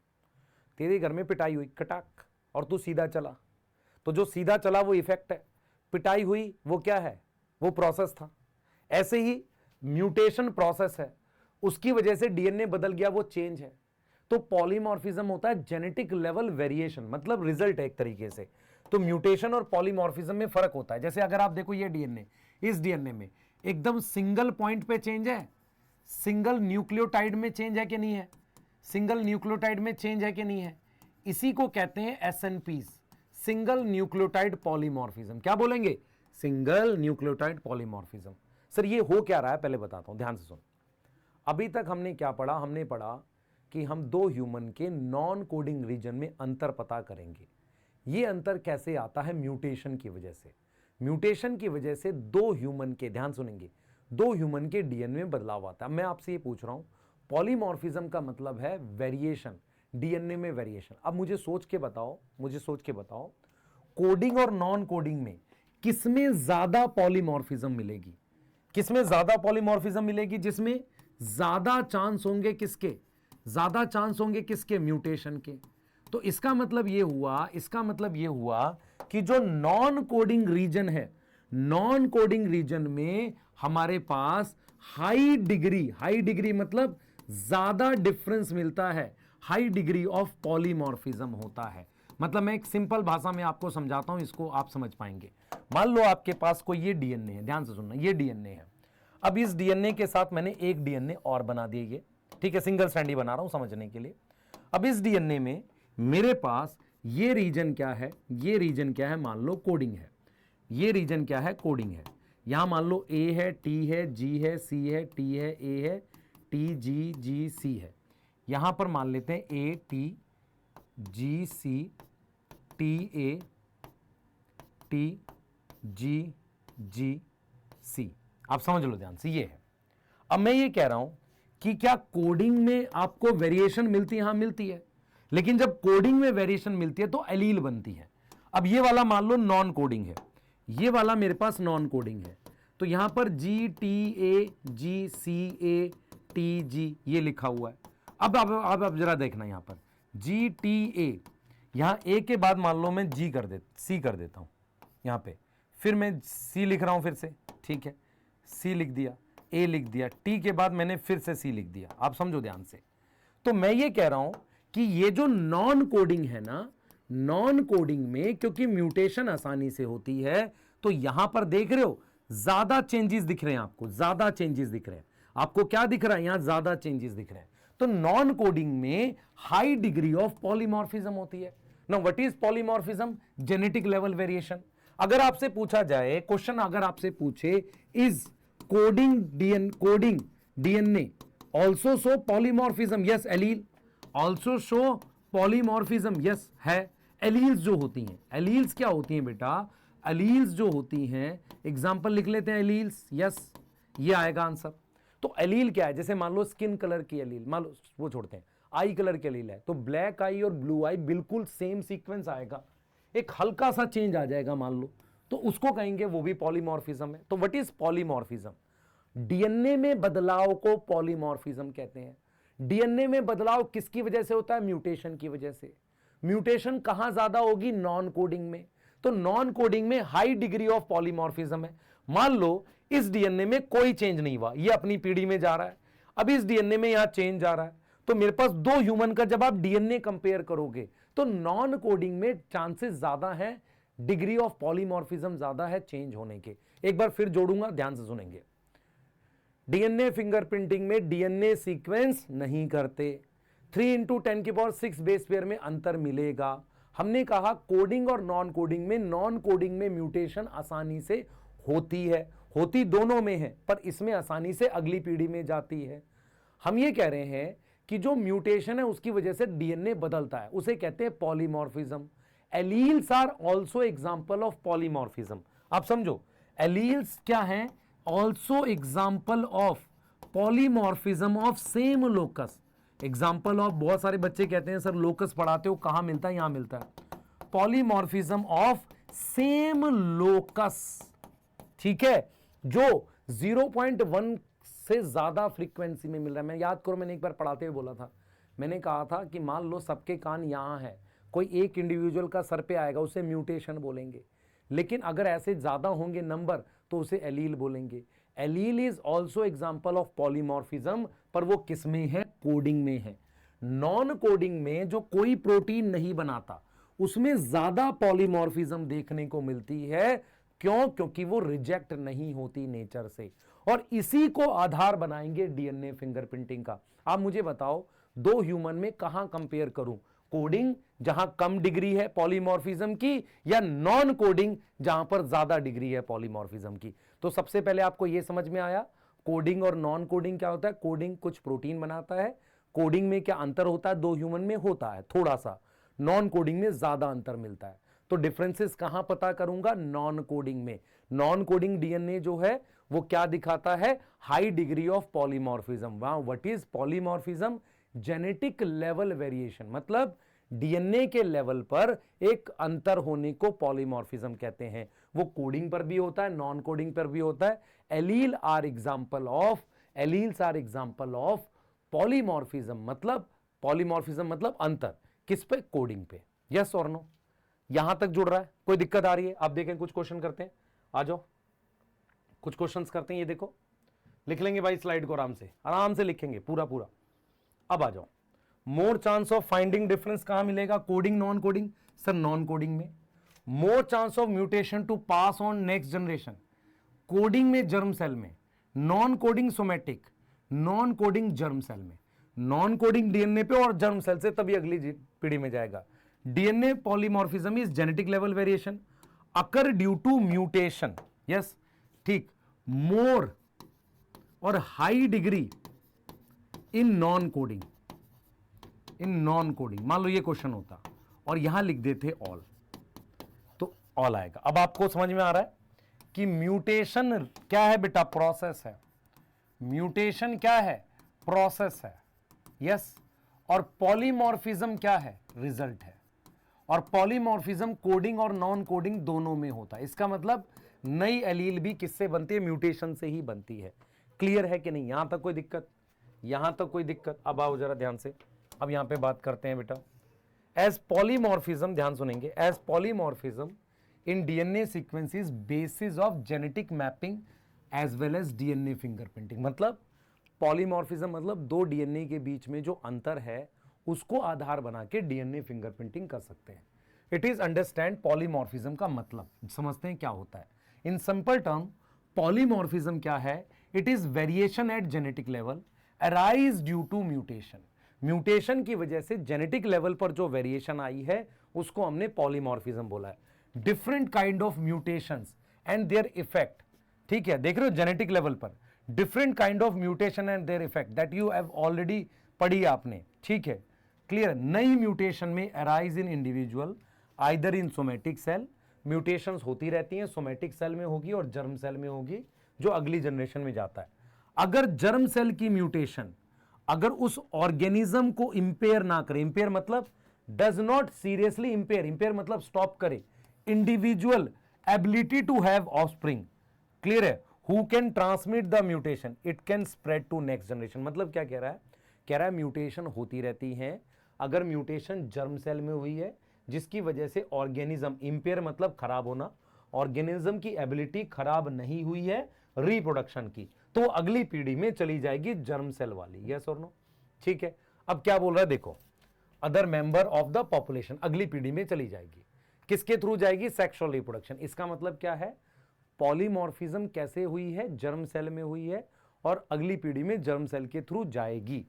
तेरे घर में पिटाई हुई कटाक, और तू सीधा चला, तो जो सीधा चला वो इफेक्ट है, पिटाई हुई वो क्या है? वो प्रोसेस था। ऐसे ही म्यूटेशन प्रोसेस है, उसकी वजह से डीएनए बदल गया, वो चेंज है। तो पॉलीमॉर्फिज्म होता है जेनेटिक लेवल वेरिएशन, मतलब रिजल्ट है एक तरीके से। तो म्यूटेशन और पॉलीमॉर्फिज्म में फर्क होता है। जैसे अगर आप देखो ये डीएनए, इस डीएनए में एकदम सिंगल पॉइंट पे चेंज है, सिंगल न्यूक्लियोटाइड में चेंज है कि नहीं है? सिंगल न्यूक्लियोटाइड में चेंज है कि नहीं है? इसी को कहते हैं एसएनपीज, सिंगल न्यूक्लियोटाइड पॉलीमॉर्फिज्म। क्या बोलेंगे? Single nucleotide polymorphism. सर ये हो क्या रहा है पहले बताता हूं, ध्यान से सुन। अभी तक हमने क्या पढ़ा? हमने पढ़ा कि हम दो ह्यूमन के नॉन कोडिंग रीजन में अंतर पता करेंगे। ये अंतर कैसे आता है? म्यूटेशन की वजह से। म्यूटेशन की वजह से दो ह्यूमन के, ध्यान सुनेंगे, दो ह्यूमन के डीएनए में बदलाव आता है। मैं आपसे ये पूछ रहा हूं, पॉलीमॉर्फिज्म का मतलब है वेरिएशन, डीएनए में वेरिएशन। अब मुझे सोच के बताओ, मुझे सोच के बताओ, कोडिंग और नॉन कोडिंग में किसमें ज्यादा पॉलीमॉर्फिज्म मिलेगी? किसमें ज्यादा पॉलीमॉर्फिज्म मिलेगी? जिसमें ज्यादा चांस होंगे किसके? ज्यादा चांस होंगे किसके? म्यूटेशन के। तो इसका मतलब यह हुआ, इसका मतलब यह हुआ कि जो नॉन कोडिंग रीजन है, नॉन कोडिंग रीजन में हमारे पास हाई डिग्री मतलब ज्यादा डिफरेंस मिलता है, हाई डिग्री ऑफ पॉलीमॉर्फिज्म होता है। मतलब मैं एक सिंपल भाषा में आपको समझाता हूं, इसको आप समझ पाएंगे। मान लो आपके पास कोई ये डीएनए है, ध्यान से सुनना, ये डीएनए है। अब इस डीएनए के साथ मैंने एक डीएनए और बना दिया, ये ठीक है, सिंगल स्ट्रैंड ही बना रहा हूं समझने के लिए। अब इस डीएनए में मेरे पास ये रीजन क्या है? ये रीजन क्या है? मान लो कोडिंग है। ये रीजन क्या है? कोडिंग है। यहां मान लो ए है, टी है, जी है, सी है, टी है, ए है, टी, जी, जी, सी है। यहां पर मान लेते हैं ए, टी, जी, सी, टी, ए, टी, जी, जी, सी। आप समझ लो ध्यान से, ये है। अब मैं ये कह रहा हूं कि क्या कोडिंग में आपको वेरिएशन मिलती है? हां मिलती है। लेकिन जब कोडिंग में वेरिएशन मिलती है तो एलील बनती है। अब ये वाला मान लो नॉन कोडिंग है, ये वाला मेरे पास नॉन कोडिंग है। तो यहां पर जी, टी, ए, जी, सी, ए, टी, जी ये लिखा हुआ है। अब जरा देखना, यहां पर जी, टी, ए, यहां ए के बाद मान लो मैं जी कर सी कर देता हूं यहां पे, फिर मैं सी लिख रहा हूं फिर से, ठीक है, सी लिख दिया, ए लिख दिया, टी के बाद मैंने फिर से सी लिख दिया। आप समझो ध्यान से। तो मैं ये कह रहा हूं कि ये जो नॉन कोडिंग है ना, नॉन कोडिंग में क्योंकि म्यूटेशन आसानी से होती है, तो यहां पर देख रहे हो ज्यादा चेंजेस दिख रहे हैं आपको, ज्यादा चेंजेस दिख रहे हैं आपको। क्या दिख रहा है? यहां ज्यादा चेंजेस दिख रहे हैं। तो नॉन कोडिंग में हाई डिग्री ऑफ पॉलीमॉर्फिज्म होती है। Now what is polymorphism? Genetic level variation. अगर आपसे पूछा जाए क्वेश्चन, अगर आपसे पूछे is coding DNA also show polymorphism? Yes allele. Also show polymorphism? Yes है। एलील्स जो होती हैं, एलील्स क्या होती हैं बेटा? एलील्स जो होती हैं, एग्जांपल लिख लेते हैं एलील्स, यस ये आएगा आंसर। तो एलील क्या है? जैसे मान लो स्किन कलर की एलील, मान लो वो छोड़ते हैं, आई कलर की एलील है, तो ब्लैक आई और ब्लू आई बिल्कुल सेम सीक्वेंस आएगा, एक हल्का सा चेंज आ जाएगा मान लो, तो उसको कहेंगे वो भी पॉलीमॉर्फिज्म है। तो व्हाट इज पॉलीमॉर्फिज्म? डीएनए में बदलाव को पॉलीमॉर्फिज्म कहते हैं। डीएनए में बदलाव किसकी वजह से होता है? म्यूटेशन की वजह से। म्यूटेशन कहां ज्यादा होगी? नॉन कोडिंग में। तो नॉन कोडिंग में हाई डिग्री ऑफ पॉलीमॉर्फिज्म है। मान लो इस डीएनए में कोई चेंज नहीं हुआ, ये अपनी पीढ़ी में जा रहा है, अब इस डीएनए में यहां चेंज आ रहा है, तो मेरे पास दो ह्यूमन का जब आप डीएनए कंपेयर करोगे तो नॉन कोडिंग में चांसेस ज्यादा है, डिग्री ऑफ पॉलीमॉर्फिज्म ज्यादा है चेंज होने के। एक बार फिर जोड़ूंगा, ध्यान से सुनेंगे। डीएनए फिंगरप्रिंटिंग में डीएनए सीक्वेंस नहीं करते, 3 × 10⁶ बेस पेयर में अंतर मिलेगा। हमने कहा कोडिंग और नॉन कोडिंग में, नॉन कोडिंग में म्यूटेशन आसानी से होती है, होती दोनों में है, पर इसमें आसानी से अगली पीढ़ी में जाती है। हम ये कह रहे हैं कि जो म्यूटेशन है उसकी वजह से डीएनए बदलता है, उसे कहते हैं polymorphism. Alleles are also example of polymorphism. आप समझो, एलील्स क्या है? Also example of polymorphism of same locus. Example of, बहुत सारे बच्चे कहते हैं सर लोकस पढ़ाते हो, कहां मिलता है? यहां मिलता है। पॉलीमॉर्फिज्म ऑफ सेम लोकस, ठीक है, जो 0.1 से ज्यादा फ्रीक्वेंसी में मिल रहा है। मैं याद करो, मैंने एक बार पढ़ाते हुए बोला था, मैंने कहा था कि मान लो सबके कान यहां है, कोई एक इंडिविजुअल का सर पे आएगा, उसे म्यूटेशन बोलेंगे, लेकिन अगर ऐसे ज्यादा होंगे नंबर तो उसे एलील बोलेंगे। Allele is also example of polymorphism, पर वो किस में है? कोडिंग में है। नॉन कोडिंग में जो कोई प्रोटीन नहीं बनाता उसमें ज्यादा पॉलीमॉर्फिज्म देखने को मिलती है। क्यों? क्योंकि वो रिजेक्ट नहीं होती नेचर से, और इसी को आधार बनाएंगे डीएनए फिंगरप्रिंटिंग का। आप मुझे बताओ, दो ह्यूमन में कहां कंपेयर करूं? कोडिंग जहां कम डिग्री है पॉलीमॉर्फिज्म की, या नॉन कोडिंग जहां पर ज्यादा डिग्री है पॉलीमॉर्फिज्म की? तो सबसे पहले आपको यह समझ में आया कोडिंग और नॉन कोडिंग क्या होता है। कोडिंग कुछ प्रोटीन बनाता है, कोडिंग में क्या अंतर होता है? दो ह्यूमन में होता है थोड़ा सा, नॉन कोडिंग में ज्यादा अंतर मिलता है। तो डिफरेंसेस कहां पता करूंगा? नॉन कोडिंग में। नॉन कोडिंग डीएनए जो है वो क्या दिखाता है? High degree of polymorphism. वाह, what is polymorphism? Genetic level variation, मतलब डीएनए के लेवल पर एक अंतर होने को पॉलीमॉर्फिज्म कहते हैं। वो कोडिंग पर भी होता है, नॉन कोडिंग पर भी होता है। Alleles are example of polymorphism, मतलब पॉलीमॉर्फिज्म मतलब अंतर किस पे? कोडिंग पे। यस और नो? यहां तक जुड़ रहा है? कोई दिक्कत आ रही है? आप देखें, कुछ क्वेश्चन करते हैं, आ जाओ, कुछ क्वेश्चंस करते हैं। ये देखो, लिख लेंगे भाई स्लाइड को, आराम से लिखेंगे पूरा पूरा। अब आ जाओ, more chance of finding difference कहां मिलेगा? Coding non coding? Sir non coding में। More chance of mutation to pass on next generation, coding में जर्म सेल में, non coding somatic, non coding germ cell में। नॉन कोडिंग डीएनए पे और जर्म सेल से तभी अगली पीढ़ी में जाएगा। DNA polymorphism is genetic level variation occur due to mutation, yes, ठीक, मोर और high degree in non coding. मान लो ये क्वेश्चन होता और यहां लिख देते ऑल, तो ऑल आएगा। अब आपको समझ में आ रहा है कि म्यूटेशन क्या है बेटा? प्रोसेस है। म्यूटेशन क्या है? प्रोसेस है, यस। और पॉलीमॉर्फिज्म क्या है? रिजल्ट है। और पॉलीमॉर्फिज्म कोडिंग और नॉन कोडिंग दोनों में होता है। इसका मतलब नई एलील भी किससे बनती है? म्यूटेशन से ही बनती है। क्लियर है कि नहीं? यहां तक कोई दिक्कत? यहां तक कोई दिक्कत? अब आओ जरा ध्यान से, अब यहां पे बात करते हैं बेटा। एज पॉलीमॉर्फिज्म, ध्यान सुनेंगे, as polymorphism in DNA sequence is basis of genetic mapping as well as DNA fingerprinting. मतलब पॉलीमॉर्फिज्म मतलब दो डीएनए के बीच में जो अंतर है उसको आधार बना के डीएनए फिंगरप्रिंटिंग कर सकते हैं। इट इज अंडरस्टैंड पॉलीमॉर्फिज्म का मतलब समझते हैं क्या होता है। इन सिंपल टर्म, पॉलीमॉर्फिज्म क्या है? It is variation at genetic level arise due to mutation. Mutation की वजह से जेनेटिक लेवल पर जो वेरिएशन आई है उसको हमने पॉलीमॉर्फिज्म बोला है। Different kind of mutations and their effect, ठीक है, देख रहे हो जेनेटिक लेवल पर different kind of mutation and their effect, that you have already पढ़ी आपने, ठीक है, क्लियर। नई म्यूटेशन में arise in individual either in somatic cell, mutations होती रहती हैं, सोमेटिक सेल में होगी और जर्म सेल में होगी जो अगली जनरेशन में जाता है। अगर जर्म सेल की म्यूटेशन अगर उस ऑर्गेनिज्म को इंपेयर ना करे, इंपेयर मतलब does not seriously impair, impair मतलब स्टॉप करे individual ability to have offspring, clear है, who can transmit the mutation, it can spread to next generation. मतलब क्या कह रहा है? कह रहा है म्यूटेशन होती रहती है। अगर म्यूटेशन जर्म सेल में हुई है, जिसकी वजह से ऑर्गेनिज्म इंपेयर मतलब खराब होना, ऑर्गेनिज्म की एबिलिटी खराब नहीं हुई है रिप्रोडक्शन की, तो अगली पीढ़ी में चली जाएगी जर्म सेल वाली। यस और नो? ठीक है। अब क्या बोल रहा है देखो, other member of the population अगली पीढ़ी में चली जाएगी, किसके थ्रू जाएगी? Sexual reproduction. इसका मतलब क्या है? पॉलीमॉर्फिज्म कैसे हुई है? जर्म सेल में हुई है और अगली पीढ़ी में जर्म सेल के थ्रू जाएगी।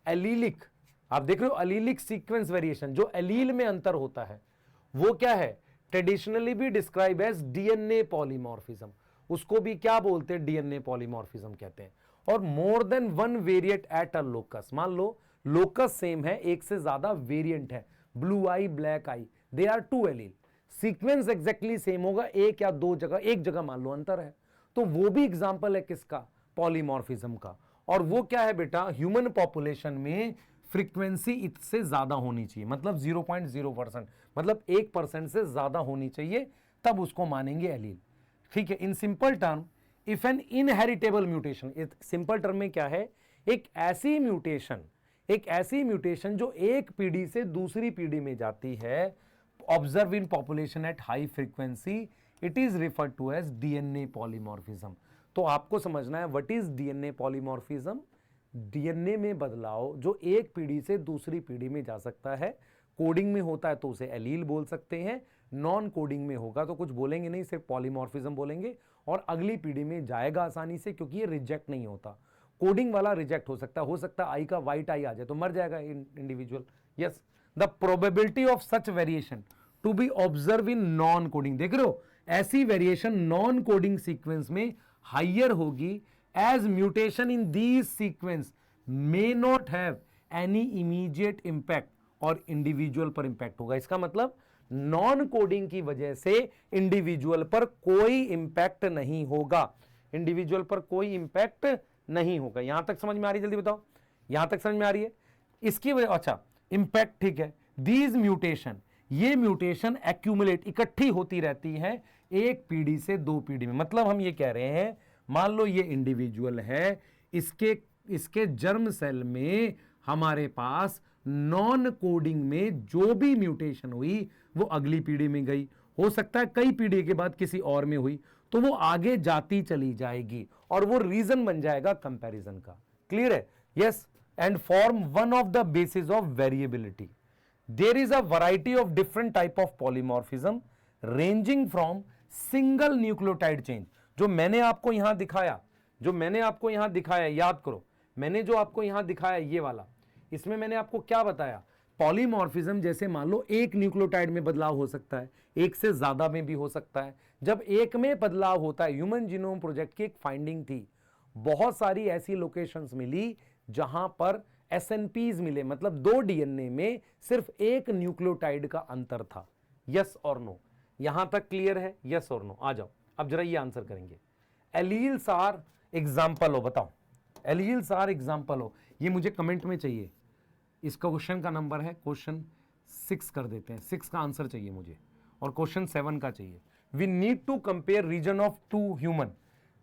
एलीलिक, आप देख रहे हो एलीलिक सीक्वेंस वेरिएशन, जो एलील में अंतर होता है वो क्या है? ट्रेडिशनली भी डिस्क्राइब एज डीएनए पॉलीमॉर्फिज्म, उसको भी क्या बोलते हैं? डीएनए पॉलीमॉर्फिज्म कहते हैं। और more than one variant at a locus, मान लो लोकस सेम है, एक से ज्यादा वेरिएंट है, blue eye, black eye, they are two allele, sequence exactly same होगा, एक या दो जगह, एक जगह मान लो अंतर है, तो वो भी एग्जांपल है किसका? पॉलीमॉर्फिज्म का। और वो क्या है बेटा? ह्यूमन पॉपुलेशन में फ्रीक्वेंसी इससे ज्यादा होनी चाहिए, मतलब 0.0%, मतलब 1% से ज्यादा होनी चाहिए, तब उसको मानेंगे एलील। ठीक है। In simple term, if an inheritable mutation, simple term में क्या है? एक ऐसी म्यूटेशन जो एक पीढ़ी से दूसरी पीढ़ी में जाती है, observe in population at high frequency, it is referred to as DNA polymorphism. तो आपको समझना है what is DNA polymorphism. DNA में बदलाव जो एक पीढ़ी से दूसरी पीढ़ी में जा सकता है, कोडिंग में होता है तो उसे एलील बोल सकते हैं, नॉन कोडिंग में होगा तो कुछ बोलेंगे नहीं, सिर्फ पॉलीमॉर्फिज्म बोलेंगे, और अगली पीढ़ी में जाएगा आसानी से क्योंकि ये रिजेक्ट नहीं होता। कोडिंग वाला रिजेक्ट हो सकता है आई का व्हाइट आई आ जाए तो मर जाएगा individual. Yes, the probability of such variation to be observe in non coding, देख रहे हो, ऐसी वेरिएशन नॉन कोडिंग सीक्वेंस में हाइयर होगी, as mutation in these sequence may not have any immediate impact और इंडिविजुअल पर इंपैक्ट होगा। इसका मतलब नॉन कोडिंग की वजह से इंडिविजुअल पर कोई इंपैक्ट नहीं होगा, इंडिविजुअल पर कोई इंपैक्ट नहीं होगा। यहां तक समझ में आ रही है? जल्दी बताओ, यहां तक समझ में आ रही है? इसकी वजह, अच्छा इंपैक्ट, ठीक है। दीज म्यूटेशन, ये म्यूटेशन एक्यूमुलेट, इकट्ठी होती रहती है एक पीढ़ी से दो पीढ़ी में। मतलब हम ये कह रहे हैं, मान लो ये इंडिविजुअल है, इसके जर्म सेल में हमारे पास नॉन कोडिंग में जो भी म्यूटेशन हुई वो अगली पीढ़ी में गई, हो सकता है कई पीढ़ी के बाद किसी और में हुई, तो वो आगे जाती चली जाएगी और वो रीजन बन जाएगा कंपैरिजन का। क्लियर है? Yes. And form one of the basis of variability. There is a variety of different type of polymorphism ranging from single nucleotide change, जो मैंने आपको यहां दिखाया, याद करो, मैंने जो आपको यहां दिखाया ये वाला, इसमें मैंने आपको क्या बताया? पॉलीमॉर्फिज्म जैसे मान लो एक न्यूक्लियोटाइड में बदलाव हो सकता है, एक से ज्यादा में भी हो सकता है। जब एक में बदलाव होता है, ह्यूमन जीनोम प्रोजेक्ट की एक फाइंडिंग थी, बहुत सारी ऐसी लोकेशंस मिली जहां पर एसएनपीज मिले, मतलब दो डीएनए में सिर्फ एक न्यूक्लियोटाइड का अंतर था। यस और नो? यहां तक क्लियर है? यस और नो? आ जाओ, अब जरा ये आंसर करेंगे। एलील्स आर एग्जाम्पल हो, बताओ, एलील्स आर एग्जाम्पल हो, ये मुझे कमेंट में चाहिए। इसका क्वेश्चन का नंबर है, क्वेश्चन 6 कर देते हैं, 6 का आंसर चाहिए मुझे, और क्वेश्चन 7 का चाहिए। We need to compare region of two human,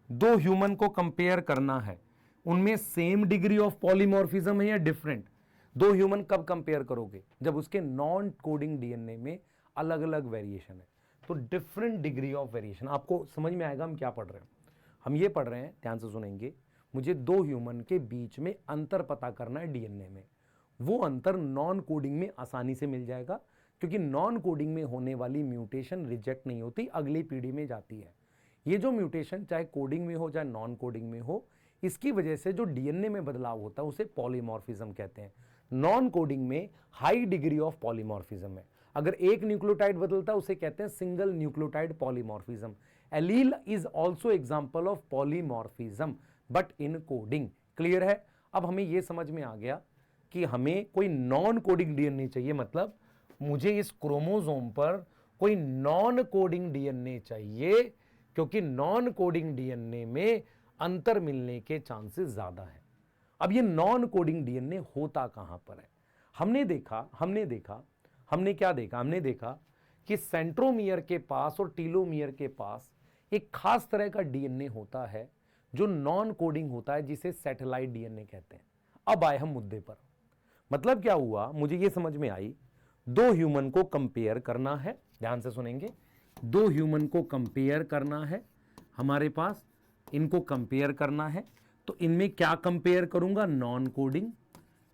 दो ह्यूमन को कंपेयर करना है, उनमें सेम डिग्री ऑफ पॉलीमॉर्फिज्म है या डिफरेंट। दो ह्यूमन कब कंपेयर करोगे? जब उसके नॉन कोडिंग डीएनए में अलग अलग वेरिएशन है, तो डिफरेंट डिग्री ऑफ वेरिएशन। आपको समझ में आएगा हम क्या पढ़ रहे हैं? हम ये पढ़ रहे हैं, ध्यान से सुनेंगे, मुझे दो ह्यूमन के बीच में अंतर पता करना है डीएनए में। वो अंतर नॉन कोडिंग में आसानी से मिल जाएगा, क्योंकि नॉन कोडिंग में होने वाली म्यूटेशन रिजेक्ट नहीं होती, अगली पीढ़ी में जाती है। ये जो म्यूटेशन चाहे कोडिंग में हो चाहे नॉन कोडिंग में हो, इसकी वजह से जो डीएनए में बदलाव होता है उसे पॉलीमॉर्फिज्म कहते हैं। नॉन कोडिंग में हाई डिग्री ऑफ पॉलीमॉर्फिज्म है, अगर एक न्यूक्लियोटाइड बदलता है उसे कहते हैं single nucleotide polymorphism. Allele is also example of polymorphism but in coding. Clear है? अब हमें यह समझ में आ गया कि हमें कोई नॉन कोडिंग डीएनए चाहिए, मतलब मुझे इस क्रोमोसोम पर कोई नॉन कोडिंग डीएनए चाहिए, क्योंकि नॉन कोडिंग डीएनए में अंतर मिलने के चांसेस ज्यादा है। अब ये नॉन कोडिंग डीएनए होता कहां पर है? हमने देखा कि सेंट्रोमियर के पास और टीलोमियर के पास एक खास तरह का डीएनए होता है जो नॉन कोडिंग होता है, जिसे सैटेलाइट डीएनए कहते हैं। अब आए हम मुद्दे पर, मतलब क्या हुआ, मुझे यह समझ में आई, दो ह्यूमन को कंपेयर करना है, ध्यान से सुनेंगे, दो ह्यूमन को कंपेयर करना है हमारे पास, इनको कंपेयर करना है। तो इनमें क्या कंपेयर करूंगा, नॉन कोडिंग,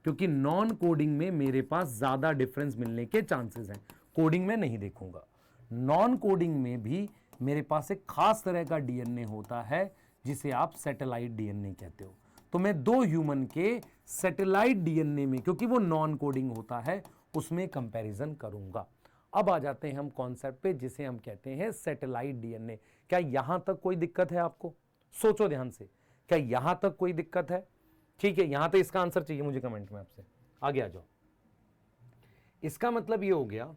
क्योंकि नॉन कोडिंग में मेरे पास ज्यादा डिफरेंस मिलने के चांसेस हैं, कोडिंग में नहीं देखूंगा। नॉन कोडिंग में भी मेरे पास एक खास तरह का डीएनए होता है जिसे आप सैटेलाइट डीएनए कहते हो। तो मैं दो ह्यूमन के सैटेलाइट डीएनए में, क्योंकि वो नॉन कोडिंग होता है, उसमें कंपैरिजन करूंगा। अब आ जाते हैं हम कॉन्सेप्ट पे जिसे हम कहते हैं सैटेलाइट डीएनए। क्या यहां तक कोई दिक्कत है आपको? सोचो ध्यान से, क्या यहां तक कोई दिक्कत है? ठीक है, यहां तक इसका आंसर चाहिए मुझे कमेंट में आपसे, आगे आ जाओ। इसका मतलब ये हो गया,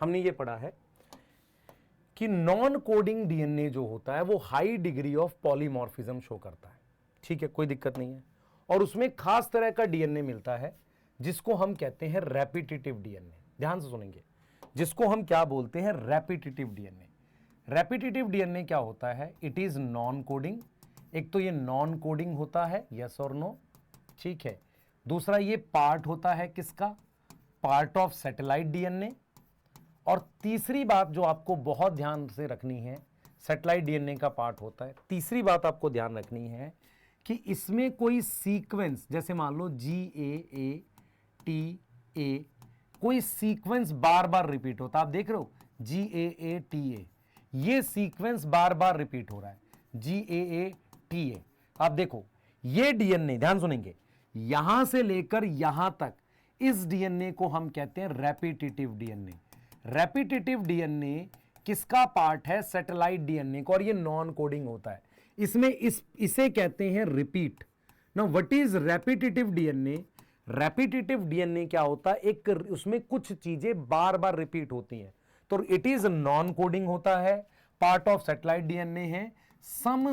हमने ये पढ़ा है कि नॉन कोडिंग डीएनए जो होता है वो high degree of polymorphism show करता है। ठीक है, कोई दिक्कत नहीं है। और उसमें खास तरह का डीएनए मिलता है जिसको हम कहते हैं रेपिटेटिव डीएनए। ध्यान से सुनेंगे, जिसको हम क्या बोलते हैं, रेपिटेटिव डीएनए। रेपिटेटिव डीएनए क्या होता है, इट इज नॉन कोडिंग। एक तो ये नॉन कोडिंग होता है, यस और नो, ठीक है। दूसरा ये पार्ट होता है किसका, पार्ट ऑफ सैटेलाइट डीएनए। और तीसरी बात जो आपको बहुत ध्यान से रखनी है, सैटेलाइट डीएनए का पार्ट होता है, तीसरी बात आपको ध्यान रखनी है कि इसमें कोई सीक्वेंस, जैसे मान लो GAATA, कोई सीक्वेंस बार बार रिपीट होता है। आप देख रहे हो GAATA, ये सीक्वेंस बार बार रिपीट हो रहा है, GAATA। आप देखो ये डीएनए, ध्यान सुनेंगे, यहां से लेकर यहां तक, इस डीएनए को हम कहते हैं रेपिटेटिव डीएनए। रेपिटेटिव डीएनए किसका पार्ट है, सैटेलाइट डीएनए का, और ये नॉन कोडिंग होता है। इसमें इसे कहते हैं repeat. Now what is repetitive DNA? Repetitive DNA क्या होता है, एक उसमें कुछ चीजें बार बार रिपीट होती हैं, तो इट इज नॉन कोडिंग होता है, पार्ट ऑफ सैटेलाइट डीएनए है। सम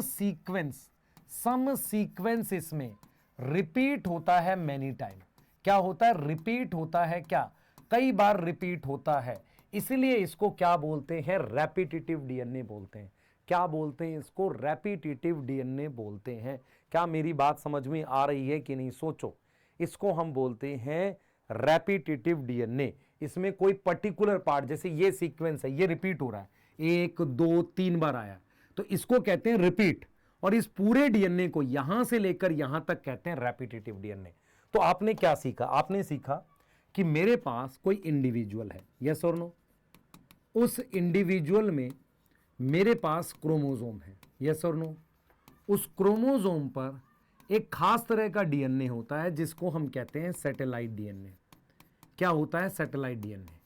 सीक्वेंस इसमें रिपीट होता है मैनी टाइम। क्या होता है, रिपीट होता है, क्या कई बार रिपीट होता है, इसलिए इसको क्या बोलते हैं, रेपिटेटिव डीएनए बोलते हैं। क्या बोलते हैं इसको, रेपिटेटिव डीएनए बोलते हैं। क्या मेरी बात समझ में आ रही है कि नहीं, सोचो। इसको हम बोलते हैं रेपिटेटिव डीएनए। इसमें कोई पर्टिकुलर पार्ट, जैसे ये सीक्वेंस है, ये रिपीट हो रहा है, 1 2 3 बार आया, तो इसको कहते हैं रिपीट। और इस पूरे डीएनए को यहां से लेकर यहां तक कहते हैं रेपिटेटिव डीएनए। तो आपने क्या सीखा, आपने सीखा कि मेरे पास कोई इंडिविजुअल है, यस और नो, उस इंडिविजुअल में मेरे पास क्रोमोसोम है, यस और नो। उस क्रोमोसोम पर एक खास तरह का डीएनए होता है जिसको हम कहते हैं सैटेलाइट डीएनए। क्या होता है, सैटेलाइट डीएनए।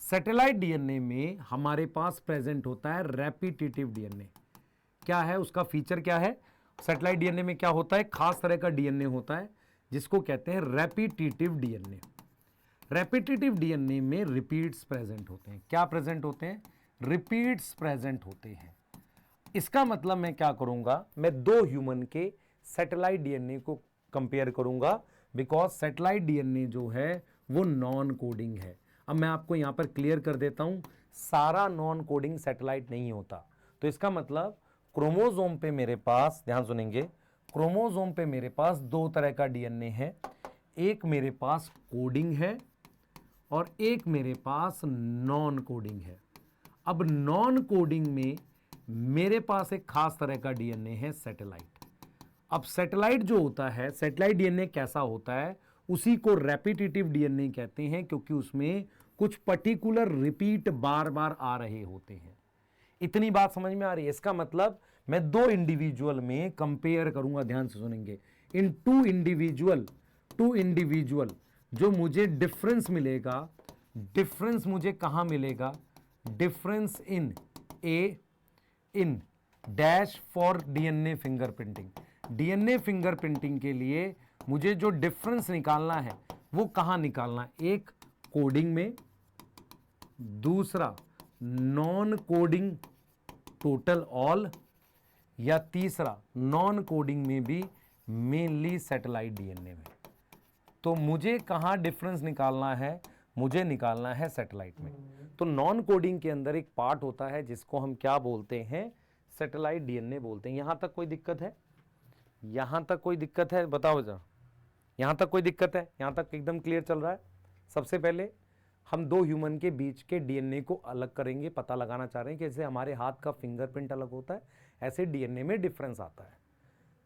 सैटेलाइट डीएनए में हमारे पास प्रेजेंट होता है रेपिटेटिव डीएनए। क्या है उसका फीचर, क्या है, सैटेलाइट डीएनए में क्या होता है, खास तरह का डीएनए होता है जिसको कहते हैं रेपिटेटिव डीएनए। रेपिटेटिव डीएनए में रिपीट्स प्रेजेंट होते हैं। क्या प्रेजेंट होते हैं, रिपीट्स प्रेजेंट होते हैं। इसका मतलब मैं क्या करूंगा, मैं दो ह्यूमन के सैटेलाइट डीएनए को कंपेयर करूंगा, बिकॉज सैटेलाइट डीएनए जो है वो नॉन कोडिंग है। अब मैं आपको यहां पर क्लियर कर देता हूं, सारा नॉन कोडिंग सैटेलाइट नहीं होता। तो इसका मतलब क्रोमोसोम पे मेरे पास, ध्यान सुनेंगे, क्रोमोसोम पे मेरे पास दो तरह का डीएनए है, एक मेरे पास कोडिंग है और एक मेरे पास नॉन कोडिंग है। अब नॉन कोडिंग में मेरे पास एक खास तरह का डीएनए है, सैटेलाइट। अब सैटेलाइट जो होता है, सैटेलाइट डीएनए कैसा होता है, उसी को रेपिटेटिव डीएनए कहते हैं, क्योंकि उसमें कुछ पर्टिकुलर रिपीट बार बार आ रहे होते हैं। इतनी बात समझ में आ रही है? इसका मतलब मैं दो इंडिविजुअल में कंपेयर करूंगा, ध्यान से सुनेंगे, इन टू इंडिविजुअल जो मुझे डिफरेंस मिलेगा, डिफरेंस मुझे कहां मिलेगा, difference in dash for DNA fingerprinting. DNA fingerprinting के लिए मुझे जो डिफरेंस निकालना है वो कहां निकालना है, एक कोडिंग में, दूसरा नॉन कोडिंग टोटल ऑल, या तीसरा नॉन कोडिंग में भी मेनली सैटेलाइट डीएनए में। तो मुझे कहां डिफरेंस निकालना है, मुझे निकालना है सैटेलाइट में। तो नॉन कोडिंग के अंदर एक पार्ट होता है जिसको हम क्या बोलते हैं, सैटेलाइट डीएनए बोलते हैं। यहां तक कोई दिक्कत है, यहां तक कोई दिक्कत है, बताओ जरा, यहां तक कोई दिक्कत है, यहां तक एकदम क्लियर चल रहा है। सबसे पहले हम दो ह्यूमन के बीच के डीएनए को अलग करेंगे, पता लगाना चाह रहे हैं कि जैसे हमारे हाथ का फिंगरप्रिंट अलग होता है ऐसे डीएनए में डिफरेंस आता है।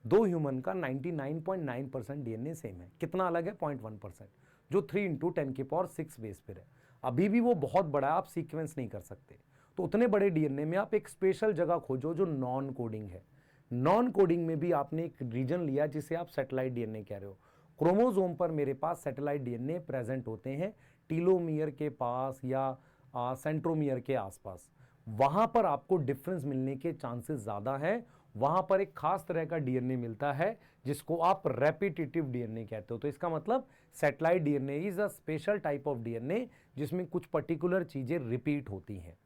दो ह्यूमन का 99.9% डीएनए सेम है। कितना अलग है? 0.1%, जो 3 × 10⁶ बेस पर है। अभी भी वो बहुत बड़ा है, आप सीक्वेंस नहीं कर सकते। तो उतने बड़े डीएनए में आप एक स्पेशल जगह खोजो जो नॉन कोडिंग है। नॉन कोडिंग में भी आपने एक रीजन लिया जिसे आप सैटेलाइट डीएनए कह रहे हो। क्रोमोसोम पर मेरे पास सैटेलाइट डीएनए प्रेजेंट होते हैं, टीलोमियर के पास या सेंट्रोमियर के आसपास। वहां पर आपको डिफरेंस मिलने के चांसेस ज्यादा है। वहां पर एक खास तरह का डीएनए मिलता है जिसको आप रेपिटेटिव डीएनए कहते हो। तो इसका मतलब satellite DNA is a special type of DNA जिसमें कुछ पर्टिकुलर चीजें रिपीट होती हैं।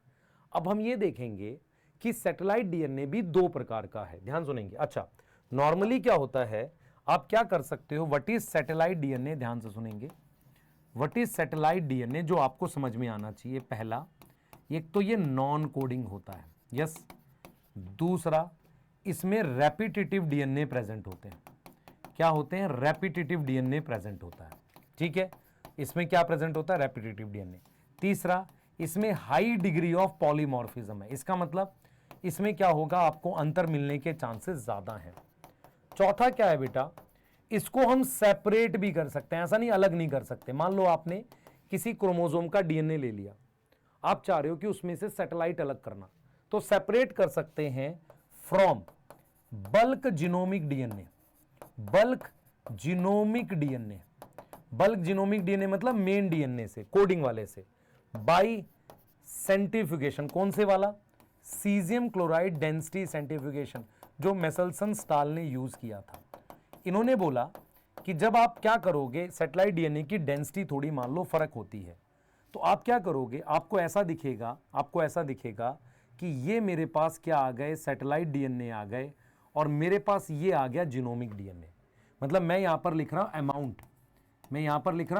अब हम ये देखेंगे कि सैटेलाइट डीएनए भी दो प्रकार का है, ध्यान सुनेंगे। अच्छा, नॉर्मली क्या होता है, आप क्या कर सकते हो, व्हाट इज सैटेलाइट डीएनए, ध्यान से सुनेंगे। व्हाट इज सैटेलाइट डीएनए जो आपको समझ में आना चाहिए। पहला, एक तो ये नॉन कोडिंग होता है, यस। दूसरा, इसमें रेपिटेटिव डीएनए प्रेजेंट होते हैं। क्या होते हैं? रेपिटेटिव डीएनए प्रेजेंट होता है, ठीक है। इसमें क्या प्रेजेंट होता है? Repetitive DNA. तीसरा, इसमें हाई डिग्री ऑफ पॉलीमॉर्फिज्म है। इसका मतलब इसमें क्या होगा, आपको अंतर मिलने के चांसेस ज्यादा हैं। चौथा क्या है बेटा, इसको हम सेपरेट भी कर सकते हैं, ऐसा नहीं अलग नहीं कर सकते। मान लो आपने किसी क्रोमोसोम का डीएनए ले लिया, आप चाह रहे हो कि उसमें से सैटेलाइट अलग करना, तो सेपरेट कर सकते हैं from bulk genomic DNA. Bulk genomic DNA, bulk genomic DNA मतलब मेन डीएनए से, कोडिंग वाले से, बाई सेंट्रीफ्यूगेशन। कौन से वाला? सीजियम क्लोराइड डेंसिटी सेंट्रीफ्यूगेशन, जो मेसलसन स्टाल ने यूज किया था। इन्होंने बोला कि जब आप क्या करोगे, सैटेलाइट डीएनए की डेंसिटी थोड़ी मान लो फर्क होती है, तो आप क्या करोगे, आपको ऐसा दिखेगा कि ये मेरे पास क्या आ गए, सैटेलाइट डीएनए आ गए, और मेरे पास ये आ गया जीनोमिक डीएनए। मतलब मैं यहां पर लिख रहा हूं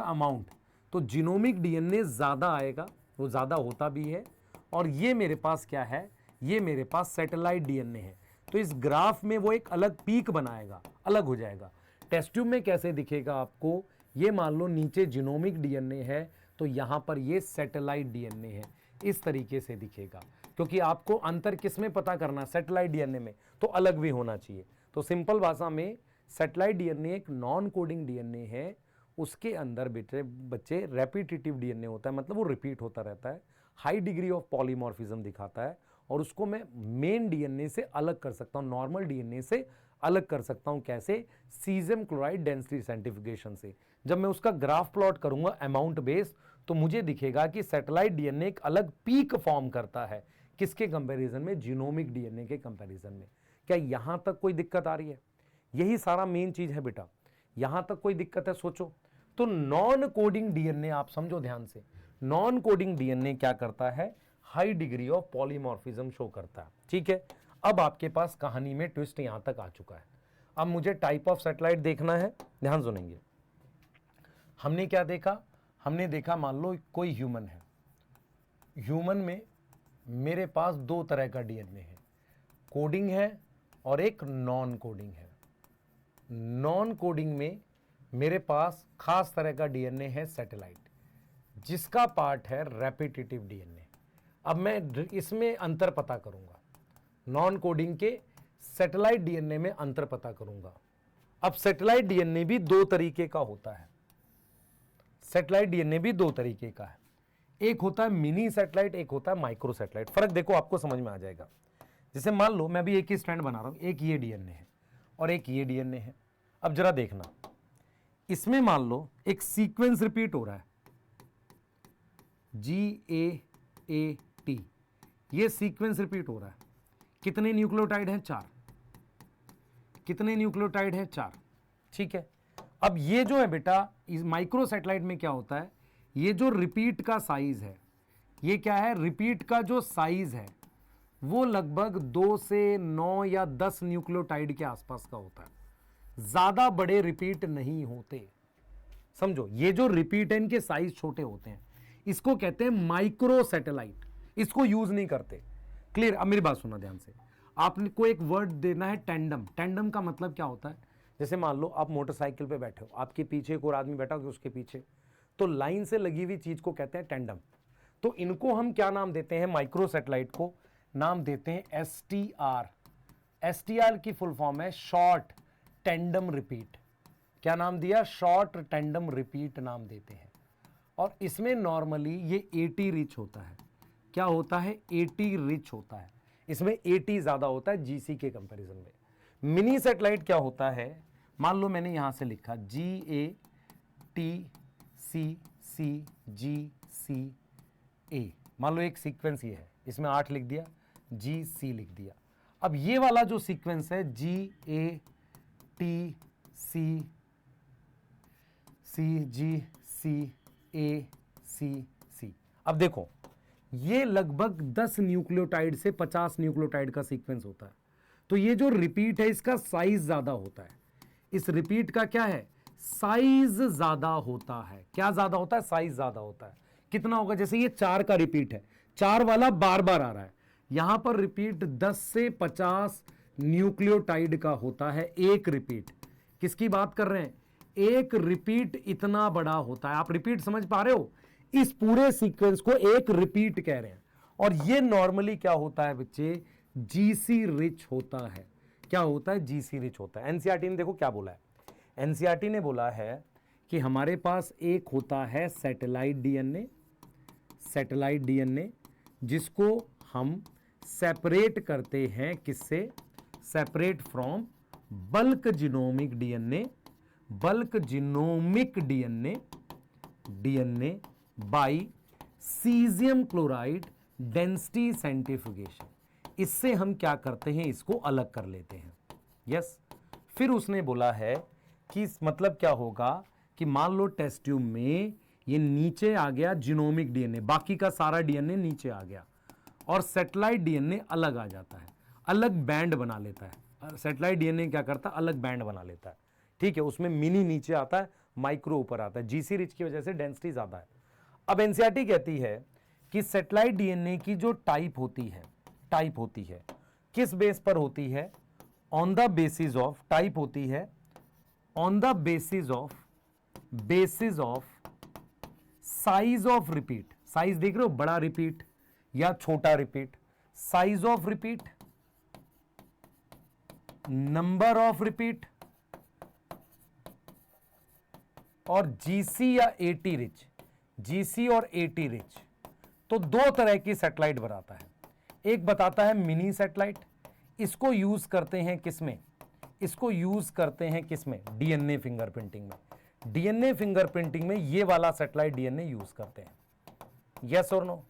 अमाउंट, तो जीनोमिक डीएनए ज्यादा आएगा, वो ज्यादा होता भी है, और ये मेरे पास क्या है, ये मेरे पास सैटेलाइट डीएनए है। तो इस ग्राफ में वो एक अलग पीक बनाएगा, अलग हो जाएगा। टेस्ट ट्यूब में कैसे दिखेगा आपको, ये मान लो नीचे जीनोमिक डीएनए है तो यहां पर ये सैटेलाइट डीएनए है, इस तरीके से दिखेगा। क्योंकि आपको अंतर किस में पता करना, सैटेलाइट डीएनए में, तो अलग भी होना चाहिए। तो सिंपल भाषा में सैटेलाइट डीएनए एक नॉन कोडिंग डीएनए है, उसके अंदर बच्चे रेपिटेटिव डीएनए होता है, मतलब वो रिपीट होता रहता है, हाई डिग्री ऑफ पॉलीमॉर्फिज्म दिखाता है, और उसको मैं मेन डीएनए से अलग कर सकता हूं, नॉर्मल डीएनए से अलग कर सकता हूं। कैसे? सीजियम क्लोराइड डेंसिटी सेंट्रीफ्यूगेशन से। जब मैं उसका ग्राफ प्लॉट करूंगा अमाउंट बेस, तो मुझे दिखेगा कि सैटेलाइट डीएनए एक अलग पीक फॉर्म करता है, किसके कंपैरिजन में? जीनोमिक डीएनए के कंपैरिजन में। क्या यहां तक कोई दिक्कत आ रही है? यही सारा मेन चीज है बेटा, यहां तक कोई दिक्कत है? सोचो। तो नॉन कोडिंग डीएनए आप समझो ध्यान से, नॉन कोडिंग डीएनए क्या करता है, high degree of polymorphism show करता है, ठीक है। अब आपके पास कहानी में ट्विस्ट यहां तक आ चुका है। अब मुझे टाइप ऑफ सैटेलाइट देखना है, ध्यान सुनेंगे। हमने क्या देखा, हमने देखा मान लो कोई ह्यूमन है, ह्यूमन में मेरे पास दो तरह का डीएनए है, कोडिंग है और एक नॉन कोडिंग है। नॉन कोडिंग में मेरे पास खास तरह का डीएनए है सैटेलाइट, जिसका पार्ट है रेपिटेटिव डीएनए। अब मैं इसमें अंतर पता करूंगा, नॉन कोडिंग के सैटेलाइट डीएनए में अंतर पता करूंगा। अब सैटेलाइट डीएनए भी दो तरीके का होता है, सैटेलाइट डीएनए भी दो तरीके का है, एक होता है मिनी सैटेलाइट, एक होता है माइक्रो सैटेलाइट। फर्क देखो आपको समझ में आ जाएगा। जैसे मान लो मैं भी एक ही स्ट्रैंड बना रहा हूं, एक ये डीएनए है और एक ये डीएनए है। अब जरा देखना, इसमें मान लो एक सीक्वेंस रिपीट हो रहा है, GAAT, ये सीक्वेंस रिपीट हो रहा है। कितने न्यूक्लियोटाइड हैं? 4। कितने न्यूक्लियोटाइड हैं? 4, ठीक है। अब ये जो है बेटा, इस माइक्रो सैटेलाइट में क्या होता है, ये जो रिपीट का साइज है, ये क्या है, रिपीट का जो साइज है वो लगभग 2 से 9 या 10 न्यूक्लियोटाइड के आसपास का होता है, ज्यादा बड़े रिपीट नहीं होते। समझो, ये जो रिपीट है इनके साइज छोटे होते हैं, इसको कहते हैं माइक्रो सैटेलाइट, इसको यूज नहीं करते। क्लियर? अब मेरी बात सुनना ध्यान से, आपको एक वर्ड देना है टेंडम। टेंडम का मतलब क्या होता है, जैसे मान लो आप मोटरसाइकिल पे बैठे हो, आपके पीछे एक और आदमी बैठा हो उसके पीछे, तो लाइन से लगी हुई चीज को कहते हैं टेंडम। तो इनको हम क्या नाम देते हैं, माइक्रो सैटेलाइट को नाम देते हैं एसटीआर। एसटीआर की फुल फॉर्म है शॉर्ट टेंडम रिपीट। क्या नाम दिया, शॉर्ट टेंडम रिपीट नाम देते हैं। और इसमें नॉर्मली ये एटी रिच होता है। क्या होता है, एटी रिच होता है, इसमें एटी ज्यादा होता है जीसी के कंपैरिजन में। मिनी सैटेलाइट क्या होता है, मान लो मैंने यहां से लिखा GATCCGCA, मान लो एक सीक्वेंस ये है, इसमें 8 लिख दिया, GC लिख दिया। अब ये वाला जो सीक्वेंस है GATCCGCACC, अब देखो ये लगभग 10 न्यूक्लियोटाइड से 50 न्यूक्लियोटाइड का सीक्वेंस होता है। तो ये जो रिपीट है इसका साइज ज्यादा होता है, इस रिपीट का क्या है, साइज ज्यादा होता है। क्या ज्यादा होता है, साइज ज्यादा होता है। कितना होगा, जैसे ये 4 का रिपीट है, 4 वाला बार बार आ रहा है, यहां पर रिपीट 10 से 50 न्यूक्लियोटाइड का होता है एक रिपीट। किसकी बात कर रहे हैं, एक रिपीट इतना बड़ा होता है। आप रिपीट समझ पा रहे हो, इस पूरे सीक्वेंस को एक रिपीट कह रहे हैं। और ये नॉर्मली क्या होता है बच्चे, जीसी रिच होता है। क्या होता है, जीसी रिच होता है। एनसीईआरटी ने देखो क्या बोला है, एनसीईआरटी ने बोला है कि हमारे पास एक होता है सैटेलाइट डीएनए, सैटेलाइट डीएनए जिसको हम सेपरेट करते हैं, किससे, separate from bulk genomic DNA, bulk genomic DNA, DNA by caesium chloride density centrifugation. इससे हम क्या करते हैं, इसको अलग कर लेते हैं। यस, फिर उसने बोला है कि मतलब क्या होगा कि मान लो टेस्ट ट्यूब में ये नीचे आ गया जीनोमिक डीएनए, बाकी का सारा डीएनए नीचे आ गया और सैटेलाइट डीएनए अलग आ जाता है, अलग बैंड बना लेता है। सैटेलाइट डीएनए क्या करता है, अलग बैंड बना लेता है। ठीक है, उसमें मिनी नीचे आता है, माइक्रो ऊपर आता है, जीसी रिच की वजह से डेंसिटी ज्यादा है। अब एनसीईआरटी कहती है कि सैटेलाइट डीएनए की जो टाइप होती है, टाइप होती है किस बेस पर होती है, on the basis of, type होती है on the basis of size of repeat. Size देख रहे हो, बड़ा रिपीट या छोटा repeat, size of repeat, number of repeat, और जीसी या एटी रिच, जीसी और एटी रिच। तो दो तरह की सैटेलाइट बनाता है, एक बताता है मिनी सैटेलाइट, इसको यूज करते हैं किसमें, इसको यूज करते हैं किसमें, डीएनए फिंगरप्रिंटिंग में। डीएनए फिंगरप्रिंटिंग में ये वाला सैटेलाइट डीएनए यूज करते हैं, यस और नो।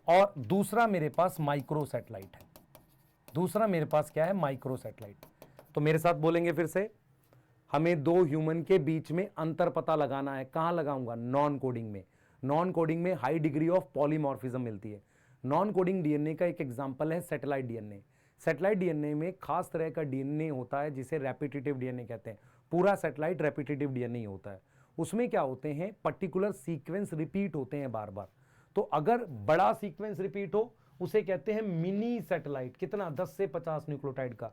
और दूसरा मेरे पास माइक्रो सैटेलाइट है, दूसरा मेरे पास क्या है, माइक्रो सैटेलाइट। तो मेरे साथ बोलेंगे फिर से, हमें दो ह्यूमन के बीच में अंतर पता लगाना है। कहां लगाऊंगा, नॉन कोडिंग में। नॉन कोडिंग में हाई डिग्री ऑफ पॉलीमॉर्फिज्म मिलती है। नॉन कोडिंग डीएनए का एक एग्जांपल है सैटेलाइट डीएनए। सैटेलाइट डीएनए में खास तरह का डीएनए होता है जिसे रेपिटेटिव डीएनए कहते हैं। पूरा सैटेलाइट रेपिटेटिव डीएनए ही होता है। उसमें क्या होते हैं, पर्टिकुलर सीक्वेंस रिपीट होते हैं बार बार। तो अगर बड़ा सीक्वेंस रिपीट हो उसे कहते हैं मिनी सैटेलाइट, कितना, 10 से 50 न्यूक्लियोटाइड का।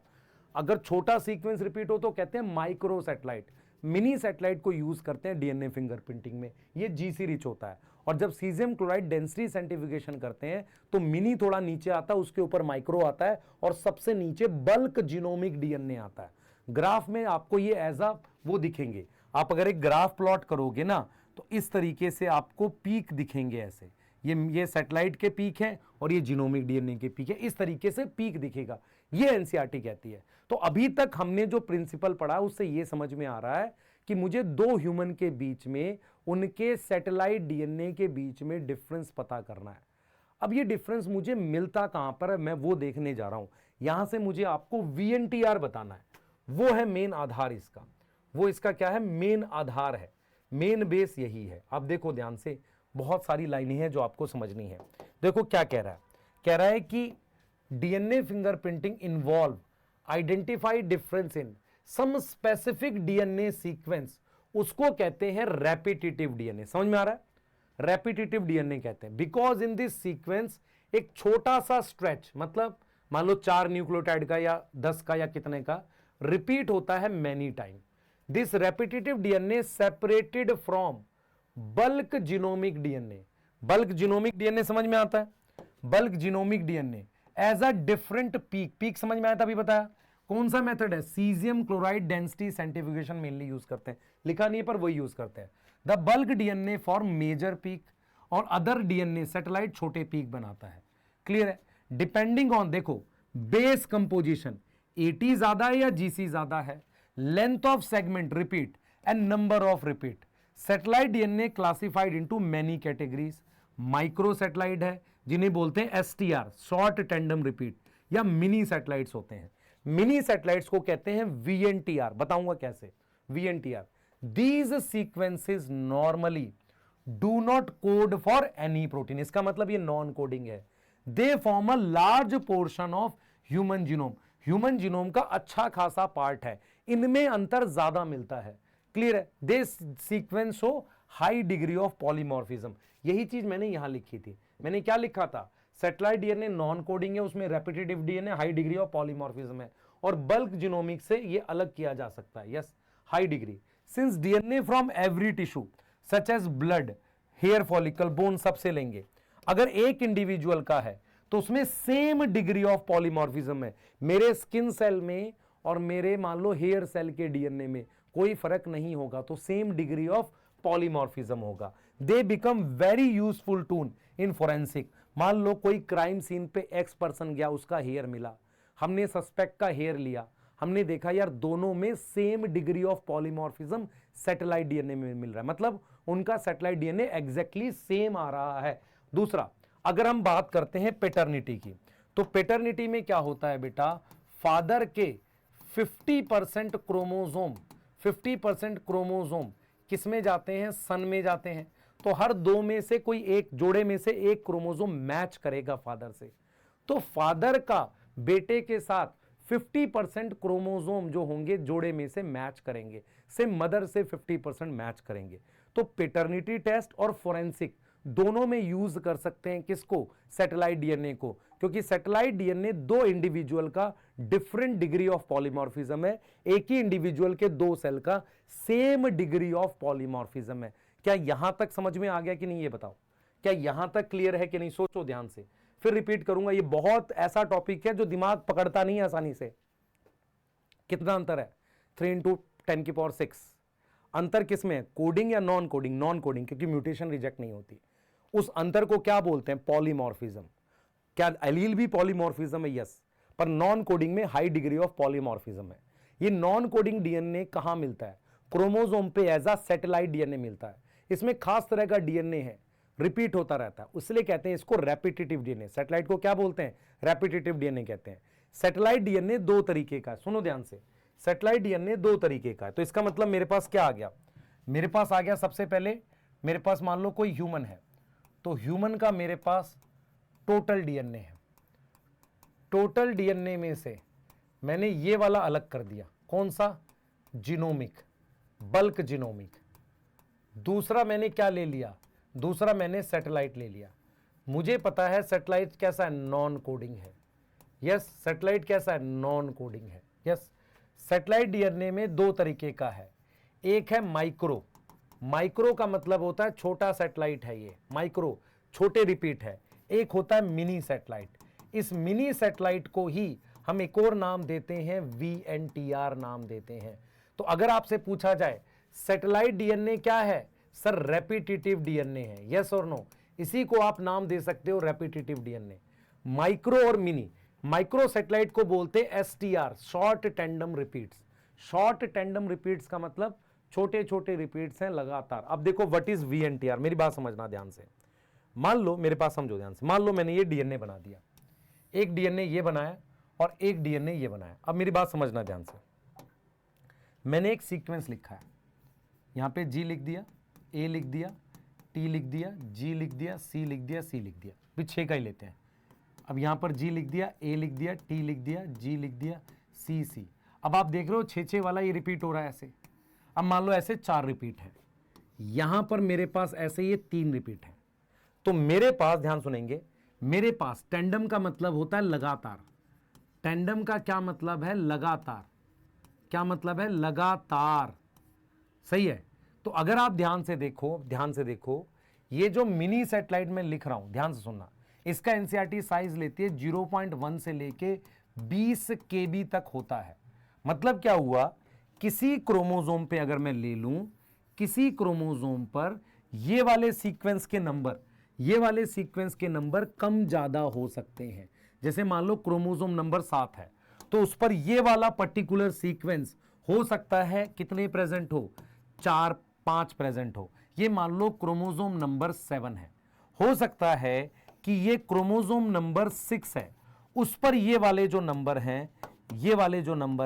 अगर छोटा सीक्वेंस रिपीट हो तो कहते हैं माइक्रो सैटेलाइट। मिनी सैटेलाइट को यूज करते हैं डीएनए फिंगरप्रिंटिंग में, ये जीसी रिच होता है। और जब सीजियम क्लोराइड डेंसिटी सेंट्रीफ्यूगेशन करते हैं तो मिनी थोड़ा नीचे आता है, उसके ऊपर माइक्रो आता है और सबसे नीचे बल्क जीनोमिक डीएनए आता है। ग्राफ में आपको ये एज अ वो दिखेंगे। आप अगर एक ग्राफ प्लॉट करोगे ना तो इस तरीके से आपको पीक दिखेंगे ऐसे, ये सैटेलाइट के पीक हैं और ये जीनोमिक डीएनए के पीक है, इस तरीके से पीक दिखेगा। ये एनसीईआरटी कहती है। तो अभी तक हमने जो प्रिंसिपल पढ़ा उससे ये समझ में आ रहा है कि मुझे दो ह्यूमन के बीच में, उनके सैटेलाइट डीएनए के बीच में डिफरेंस पता करना है। अब ये डिफरेंस मुझे मिलता कहां पर है, मैं वो देखने जा रहा हूं। यहां से मुझे आपको वीएनटीआर बताना है, वो है मेन आधार इसका, वो इसका क्या है, मेन आधार है, मेन बेस यही है। अब देखो ध्यान से, बहुत सारी लाइनें हैं जो आपको समझनी है। देखो क्या कह रहा है, कह रहा है कि DNA fingerprinting involve identify difference in some specific DNA sequence, उसको कहते हैं रेपिटेटिव डीएनए। समझ में आ रहा है, रेपिटेटिव डीएनए कहते हैं। बिकॉज इन दिस सीक्वेंस एक छोटा सा स्ट्रेच, मतलब मान लो 4 न्यूक्लियोटाइड का या 10 का या कितने का रिपीट होता है many time. This repetitive DNA separated from bulk genomic DNA. Bulk genomic DNA समझ में आता है? Bulk genomic DNA as a different peak. Peak समझ में आया था, अभी बताया। कौन सा मेथड है? Caesium chloride density centrifugation mainly use करते हैं, लिखा नहीं है पर वही यूज करते हैं। The bulk DNA for major peak और अदर डीएनए सैटेलाइट छोटे पीक बनाता है। क्लियर है? डिपेंडिंग ऑन, देखो बेस कंपोजिशन, एटी ज्यादा है या जीसी ज्यादा है, length of segment repeat and number of repeat. Satellite DNA classified into many categories. Micro satellite है जिन्हें बोलते हैं एसटीआर, शॉर्ट टेंडम रिपीट, या मिनी सैटेलाइट्स होते हैं। मिनी सैटेलाइट्स को कहते हैं वीएनटीआर, बताऊंगा कैसे। VNTR, these sequences normally do not code for any protein. इसका मतलब ये नॉन कोडिंग है। They form a large portion of human genome. Human genome का अच्छा खासा पार्ट है, इनमें अंतर ज्यादा मिलता है। क्लियर है? दे सीक्वेंस हो हाई डिग्री ऑफ पॉलीमॉर्फिज्म। यही चीज मैंने यहां लिखी थी। मैंने क्या लिखा था? सैटेलाइट डीएनए नॉन कोडिंग है, उसमें repetitive DNA high degree of polymorphism है, और बल्क जीनोमिक से ये अलग किया जा सकता है। Yes, high degree. Since DNA from every tissue such as blood, hair follicle, bone, सबसे लेंगे। अगर एक इंडिविजुअल का है तो उसमें सेम डिग्री ऑफ पॉलीमॉर्फिज्म है। मेरे स्किन सेल में और मेरे मान लो हेयर सेल के डीएनए में कोई फर्क नहीं होगा, तो सेम डिग्री ऑफ पॉलीमॉर्फिज्म होगा। They become very useful tool in forensic. मान लो कोई क्राइम सीन पे एक्स पर्सन गया, उसका हेयर मिला, हमने सस्पेक्ट का हेयर लिया, हमने देखा यार दोनों में same degree of polymorphism satellite DNA में मिल रहा है, मतलब उनका सैटेलाइट डीएनए एग्जैक्टली सेम आ रहा है। दूसरा, अगर हम बात करते हैं पेटर्निटी की, तो पेटर्निटी में क्या होता है बेटा? फादर के 50% क्रोमोसोम, 50% क्रोमोसोम किस में जाते हैं? सन में जाते हैं। तो हर दो में से कोई एक, जोड़े में से एक क्रोमोसोम मैच करेगा फादर से। तो फादर का बेटे के साथ 50% क्रोमोसोम जो होंगे जोड़े में से मैच करेंगे, से मदर से 50% मैच करेंगे। तो पेटर्निटी टेस्ट और फोरेंसिक दोनों में यूज कर सकते हैं किसको? सैटेलाइट डीएनए को, क्योंकि सैटेलाइट डीएनए दो इंडिविजुअल का डिफरेंट डिग्री ऑफ पॉलीमॉर्फिज्म है, एक ही इंडिविजुअल के दो सेल का सेम डिग्री ऑफ पॉलीमॉर्फिज्म है। क्या यहां तक समझ में आ गया कि नहीं, ये बताओ। क्या यहां तक क्लियर है कि नहीं? सोचो ध्यान से, फिर रिपीट करूंगा। ये बहुत ऐसा टॉपिक है जो दिमाग पकड़ता नहीं है आसानी से। कितना अंतर है? 3 × 10⁶। अंतर किसमें है? कोडिंग या नॉन कोडिंग? नॉन कोडिंग, क्योंकि म्यूटेशन रिजेक्ट नहीं होती। उस अंतर को क्या बोलते हैं? पॉलीमॉर्फिज्म। क्या एलील भी पॉलीमॉर्फिज्म है? यस, पर नॉन कोडिंग में हाई डिग्री ऑफ पॉलीमॉर्फिज्म है। ये नॉन कोडिंग डीएनए कहां मिलता है? क्रोमोसोम पे एज अ सैटेलाइट डीएनए मिलता है। इसमें खास तरह का डीएनए है, रिपीट होता रहता है, इसलिए कहते हैं इसको रेपिटेटिव डीएनए। सैटेलाइट को क्या बोलते हैं? रेपिटेटिव डीएनए कहते हैं। सैटेलाइट डीएनए दो तरीके का है, सुनो ध्यान से। सैटेलाइट डीएनए दो तरीके का है। तो इसका मतलब मेरे पास क्या आ गया? मेरे पास आ गया सबसे पहले, मेरे पास मान लो कोई ह्यूमन है, तो ह्यूमन का मेरे पास टोटल डीएनए है। टोटल डीएनए में से मैंने ये वाला अलग कर दिया, कौन सा? Genomic, bulk genomic. दूसरा मैंने क्या ले लिया? दूसरा मैंने सैटेलाइट ले लिया। मुझे पता है सैटेलाइट कैसा है? नॉन कोडिंग है। यस, सैटेलाइट कैसा है? नॉन कोडिंग है। यस, सैटेलाइट डीएनए में दो तरीके का है। एक है माइक्रो। माइक्रो का मतलब होता है छोटा सैटेलाइट है, ये माइक्रो, छोटे रिपीट है। एक होता है मिनी सैटेलाइट। इस मिनी सैटेलाइट को ही हम एक और नाम देते हैं, वीएनटीआर नाम देते हैं। तो अगर आपसे पूछा जाए सैटेलाइट डीएनए क्या है? सर रेपिटेटिव डीएनए है। यस और नो? इसी को आप नाम दे सकते हो रेपिटेटिव डीएनए। माइक्रो और मिनी, माइक्रो सैटेलाइट को बोलते हैं STR, short tandem repeats. Short tandem repeats का मतलब छोटे छोटे रिपीट्स हैं लगातार। अब देखो व्हाट इज वीएनटीआर, मेरी बात समझना ध्यान से। मान लो मेरे पास, समझो ध्यान से, मान लो मैंने ये डीएनए बना दिया, एक डीएनए ये बनाया और एक डीएनए ये बनाया। अब मेरी बात समझना ध्यान से, मैंने एक सीक्वेंस लिखा है, यहां पे जी लिख दिया, ए लिख दिया, टी लिख दिया, जी लिख दिया, सी लिख दिया, सी लिख दिया, भी 6 का ही लेते हैं। अब यहां पर जी लिख दिया, ए लिख दिया, टी लिख दिया, जी लिख दिया, सी सी। अब आप देख रहे हो 6 वाला ये रिपीट हो रहा है ऐसे। अब मान लो ऐसे 4 रिपीट है, यहां पर मेरे पास ऐसे ये 3 रिपीट है। तो मेरे पास, ध्यान सुनेंगे, मेरे पास टेंडम का मतलब होता है लगातार। टेंडम का क्या मतलब है? लगातार। क्या मतलब है? लगातार। सही है। तो अगर आप ध्यान से देखो, ये जो मिनी सैटेलाइट में लिख रहा हूं, ध्यान से सुनना, इसका एनसीईआरटी साइज लेती है 0.1 से लेके 20 केबी तक होता है। मतलब क्या हुआ, किसी क्रोमोसोम पे अगर मैं ले लूं, किसी क्रोमोसोम पर ये वाले सीक्वेंस के नंबर कम ज्यादा हो सकते हैं। जैसे मान लो क्रोमोसोम नंबर 7 है, तो उस पर ये वाला पर्टिकुलर सीक्वेंस हो सकता है कितने प्रेजेंट हो, 4-5 प्रेजेंट हो। ये मान लो क्रोमोसोम नंबर 7 है, हो सकता है कि ये क्रोमोसोम नंबर 6 है, उस पर ये वाले जो नंबर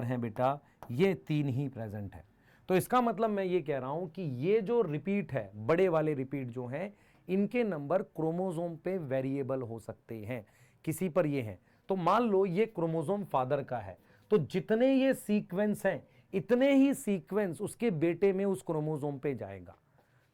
हैं बेटा, ये 3 ही प्रेजेंट है। तो इसका मतलब मैं ये कह रहा हूं कि ये जो रिपीट है, बड़े वाले रिपीट जो हैं, इनके नंबर क्रोमोसोम पे वेरिएबल हो सकते हैं। किसी पर ये हैं, तो मान लो ये क्रोमोसोम फादर का है, तो जितने ये सीक्वेंस हैं, इतने ही सीक्वेंस उसके बेटे में उस क्रोमोसोम पे जाएगा।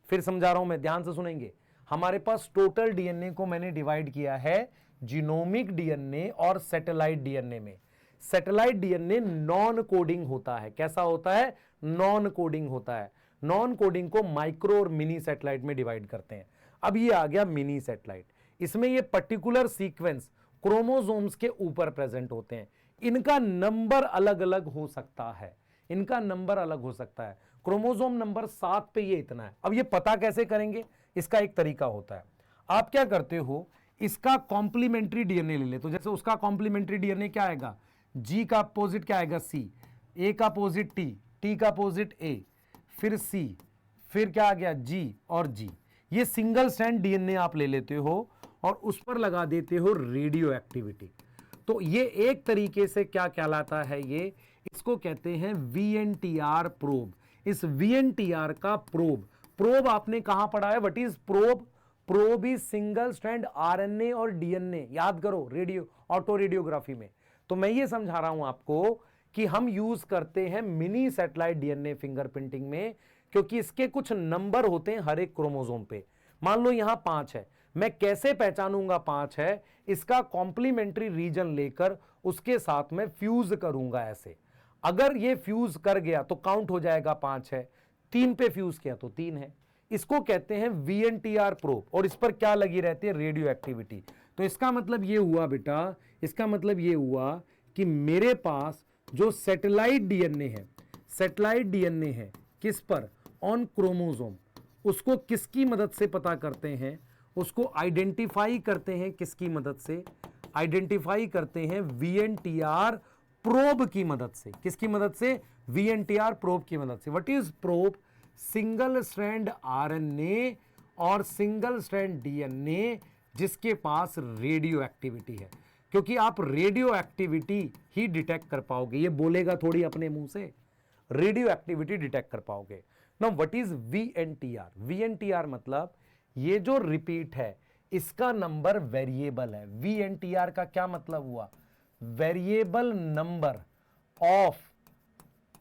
फिर समझा रहा हूं मैं, ध्यान से सुनेंगे। हमारे पास टोटल डीएनए को मैंने डिवाइड किया है जीनोमिक डीएनए और सैटेलाइट डीएनए में। सैटेलाइट डीएनए नॉन कोडिंग होता है। कैसा होता है? नॉन कोडिंग होता है। नॉन कोडिंग को माइक्रो और मिनी सैटेलाइट में डिवाइड करते हैं। अब ये आ गया मिनी सैटेलाइट। इसमें ये पर्टिकुलर सीक्वेंस क्रोमोसोम्स के ऊपर प्रेजेंट होते हैं। इनका नंबर अलग अलग हो सकता है, क्रोमोसोम नंबर 7 पे ये इतना है। अब ये पता कैसे करेंगे? इसका एक तरीका होता है। आप क्या करते हो, इसका कॉम्प्लीमेंट्री डीएनए ले ले। तो जैसे उसका कॉम्प्लीमेंट्री डीएनए क्या आएगा, जी का अपोजिट क्या आएगा, सी, ए का अपोजिट टी, टी का अपोजिट ए, फिर सी, फिर क्या आ गया, जी और जी। ये सिंगल स्ट्रैंड डीएनए आप ले लेते हो और उस पर लगा देते हो रेडियो एक्टिविटी। तो ये एक तरीके से क्या कहलाता है, ये इसको कहते हैं वीएनटीआर प्रोब। इस वीएनटीआर का प्रोब आपने कहां पढ़ा है? What is probe is single strand RNA और डीएनए। याद करो, रेडियो ऑटो रेडियोग्राफी में। तो मैं ये समझा रहा हूं आपको कि हम यूज करते हैं मिनी सैटेलाइट डीएनए फिंगरप्रिंटिंग में, क्योंकि इसके कुछ नंबर होते हैं हर एक क्रोमोसोम पे। मान लो यहां 5 है, मैं कैसे पहचानूंगा 5 है? इसका कॉम्प्लीमेंट्री रीजन लेकर उसके साथ में फ्यूज करूंगा ऐसे। अगर ये फ्यूज कर गया तो काउंट हो जाएगा 5 है, 3 पे फ्यूज किया तो 3 है। इसको कहते हैं वीएनटीआर प्रोब, और इस पर क्या लगी रहती है? Radio activity. तो इसका मतलब ये हुआ बेटा, इसका मतलब ये हुआ कि मेरे पास जो सैटेलाइट डीएनए है किस पर? On chromosome. उसको किसकी मदद से पता करते हैं? उसको आइडेंटिफाई करते हैं किसकी मदद से? आइडेंटिफाई करते हैं वीएनटीआर प्रोब की मदद से। किसकी मदद से? वीएनटीआर प्रोब की मदद से। What is probe? Single strand RNA और सिंगल स्ट्रैंड डीएनए जिसके पास रेडियो एक्टिविटी है, क्योंकि आप रेडियो एक्टिविटी ही डिटेक्ट कर पाओगे। ये बोलेगा थोड़ी अपने मुंह से, रेडियो एक्टिविटी डिटेक्ट कर पाओगे। Now what is VNTR? VNTR मतलब ये जो रिपीट है इसका नंबर वेरिएबल है। वीएनटीआर का क्या मतलब हुआ? Variable number of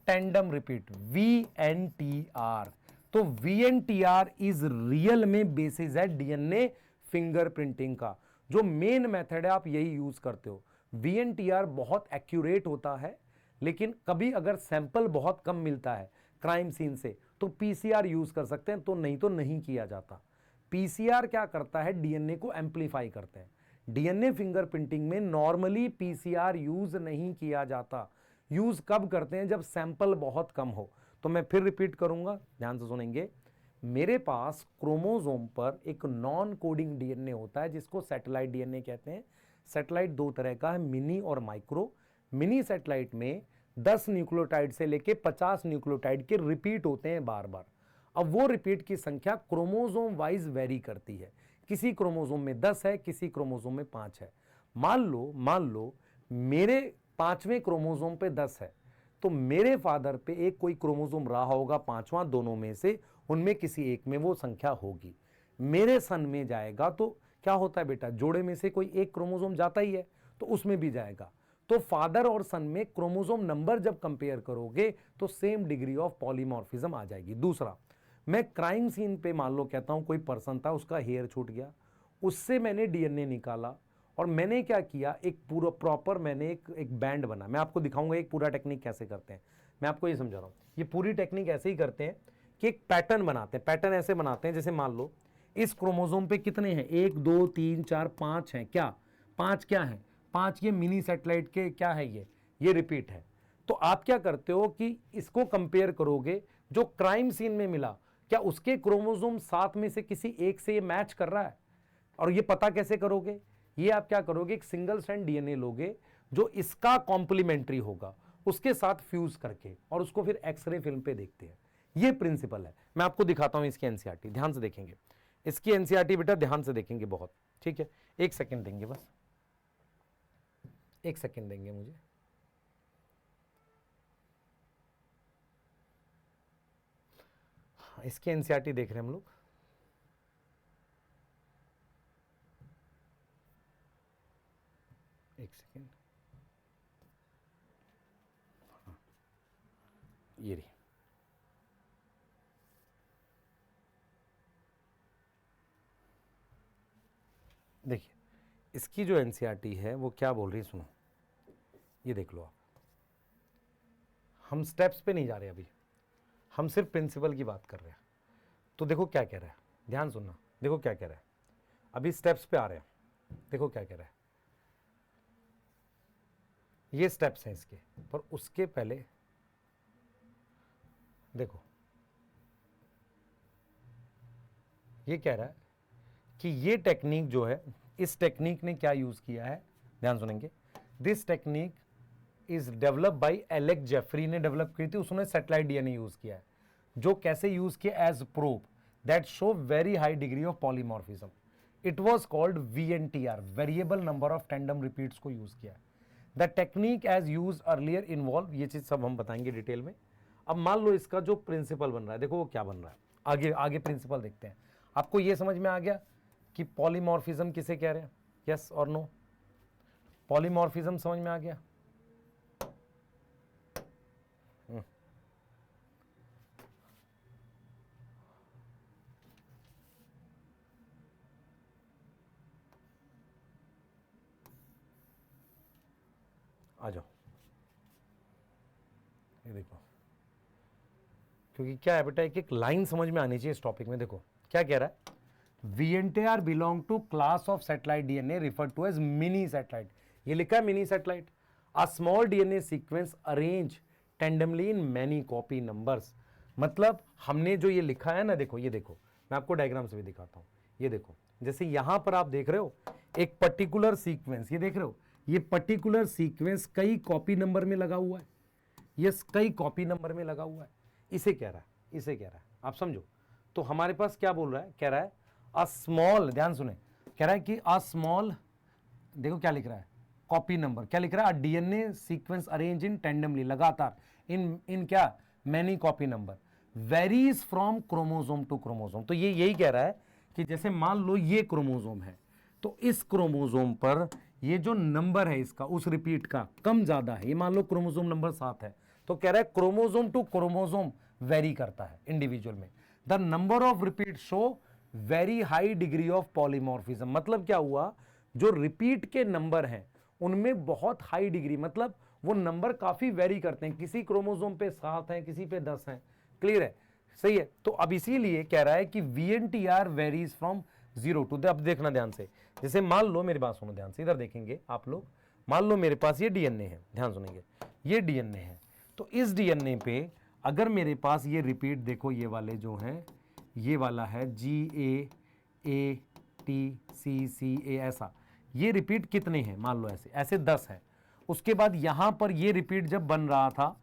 tandem repeat, VNTR. तो वीएनटीआर इज रियल में बेसिस है डीएनए फिंगरप्रिंटिंग का। जो मेन मेथड है आप यही यूज करते हो। वीएनटीआर बहुत एक्यूरेट होता है, लेकिन कभी अगर सैंपल बहुत कम मिलता है क्राइम सीन से तो पीसीआर यूज कर सकते हैं, तो नहीं किया जाता। पीसीआर क्या करता है? डीएनए को एम्पलीफाई करते हैं। डीएनए फिंगरप्रिंटिंग में नॉर्मली पीसीआर यूज नहीं किया जाता। यूज कब करते हैं? जब सैंपल बहुत कम हो। तो मैं फिर रिपीट करूंगा, ध्यान से सुनेंगे। मेरे पास क्रोमोसोम पर एक नॉन कोडिंग डीएनए होता है जिसको सैटेलाइट डीएनए कहते हैं। सैटेलाइट दो तरह का है, मिनी और माइक्रो। मिनी सैटेलाइट में 10 न्यूक्लियोटाइड से लेके 50 न्यूक्लियोटाइड के रिपीट होते हैं बार बार। अब वो रिपीट की संख्या क्रोमोसोम वाइज वेरी करती है। किसी क्रोमोसोम में 10 है, किसी क्रोमोसोम में 5 है। मान लो मेरे 5वें क्रोमोसोम पे 10 है, तो मेरे फादर पे एक कोई क्रोमोसोम रहा होगा 5वां, दोनों में से उनमें किसी एक में वो संख्या होगी। मेरे सन में जाएगा तो क्या होता है बेटा? जोड़े में से कोई एक क्रोमोसोम जाता ही है, तो उसमें भी जाएगा। तो फादर और सन में क्रोमोसोम नंबर जब कंपेयर करोगे तो सेम डिग्री ऑफ पॉलीमॉर्फिज्म आ जाएगी। दूसरा, मैं क्राइम सीन पे मान लो कहता हूं कोई पर्सन था, उसका हेयर छूट गया, उससे मैंने डीएनए निकाला और मैंने क्या किया, एक पूरा प्रॉपर मैंने एक बैंड बना। मैं आपको दिखाऊंगा एक पूरा टेक्निक कैसे करते हैं। मैं आपको ये समझा रहा हूं, ये पूरी टेक्निक ऐसे ही करते हैं कि एक पैटर्न बनाते हैं। पैटर्न ऐसे बनाते हैं जैसे मान लो इस क्रोमोसोम पे कितने हैं, 1 2 3 4 5 हैं, क्या 5 क्या है, 5 ये मिनी सैटेलाइट के क्या है, ये रिपीट है। तो आप क्या करते हो कि इसको कंपेयर करोगे, जो क्राइम सीन में मिला क्या उसके क्रोमोसोम 7 में से किसी एक से ये मैच कर रहा है, और ये पता कैसे करोगे, ये आप क्या करोगे, एक सिंगल स्ट्रैंड डीएनए लोगे जो इसका कॉम्प्लीमेंट्री होगा उसके साथ फ्यूज करके, और उसको फिर एक्सरे फिल्म पे देखते हैं। ये प्रिंसिपल है। मैं आपको दिखाता हूं इसकी एनसीईआरटी, ध्यान से देखेंगे इसकी एनसीईआरटी बेटा, ध्यान से देखेंगे बहुत, ठीक है। एक सेकंड देंगे, बस एक सेकंड देंगे मुझे। इसकी एनसीईआरटी देख रहे हैं हम लोग। एक सेकंड, ये रही। देखिए इसकी जो एनसीईआरटी है वो क्या बोल रही है, सुनो, ये देख लो आप। हम स्टेप्स पे नहीं जा रहे अभी, हम सिर्फ प्रिंसिपल की बात कर रहे हैं। तो देखो क्या कह रहा है, ध्यान सुनना, देखो क्या कह रहा है। अभी स्टेप्स पे आ रहे हैं, देखो क्या कह रहा है। ये स्टेप्स हैं इसके, पर उसके पहले देखो ये कह रहा है कि ये टेक्निक जो है, इस टेक्निक ने क्या यूज किया है, ध्यान सुनेंगे। This technique is develop by Alex Jeffrey ने डेवलप की थी, उसने सैटेलाइट डीएनए यूज किया है, जो कैसे यूज किया, as proof that show very high degree of polymorphism. It was called VNTR, variable number of tandem repeats को यूज किया है। The technique as use earlier involve, ये चीज सब हम बताएंगे डिटेल में। अब मान लो इसका जो प्रिंसिपल बन रहा है, देखो वो क्या बन रहा है, आगे आगे प्रिंसिपल देखते हैं। आपको ये समझ में आ गया कि पॉलीमॉर्फिज्म किसे कह रहे हैं, यस और नो? पॉलीमॉर्फिज्म समझ में आ गया? आ जाओ, ये देखो, क्योंकि क्या है बेटा, एक एक लाइन समझ में आनी चाहिए इस टॉपिक में। देखो क्या कह रहा है, VNTR belong to class of satellite DNA refer to as mini satellite. ये लिखा है mini satellite, a small DNA sequence arrange tandemly in many copy numbers. मतलब हमने जो ये लिखा है ना, देखो ये देखो, मैं आपको डायग्राम से भी दिखाता हूं। ये देखो, जैसे यहां पर आप देख रहे हो एक पर्टिकुलर सीक्वेंस, ये देख रहे हो, ये पर्टिकुलर सीक्वेंस कई कॉपी नंबर में लगा हुआ है, यस कई कॉपी नंबर में लगा हुआ है। इसे कह रहा है, इसे कह रहा है, आप समझो। तो हमारे पास क्या बोल रहा है, कह रहा है अ स्मॉल, ध्यान सुने, कह रहा है कि अ स्मॉल, देखो क्या लिख रहा है, कॉपी नंबर, क्या लिख रहा है, DNA sequence arrange in tandemly, लगातार, इन क्या, many copy number, varies from chromosome to chromosome. तो ये यही कह रहा है कि जैसे मान लो ये क्रोमोसोम है, तो इस क्रोमोसोम पर ये जो नंबर है इसका, उस रिपीट का कम ज्यादा है, ये मान लो क्रोमोसोम नंबर 7 है, तो कह रहा है क्रोमोसोम टू क्रोमोसोम वेरी करता है इंडिविजुअल में। The number of repeat show very high degree of polymorphism. मतलब क्या हुआ, जो रिपीट के नंबर हैं उनमें बहुत हाई डिग्री, मतलब वो नंबर काफी वेरी करते हैं, किसी क्रोमोसोम पे 7 है, किसी पे 10 है। क्लियर है, सही है। तो अब इसीलिए कह रहा है कि VNTR वेरीज फ्रॉम 0 टू, अब देखना ध्यान से, जैसे मान लो, मेरी बात सुनो ध्यान से, इधर देखेंगे आप लोग, मान लो मेरे पास ये डीएनए है, ध्यान सुनेंगे, ये डीएनए है, तो इस डीएनए पे अगर मेरे पास ये रिपीट देखो, ये वाले जो हैं, ये वाला है GAATCCA, ऐसा ये रिपीट कितने हैं, मान लो ऐसे ऐसे 10 है। उसके बाद यहां पर ये रिपीट जब बन रहा था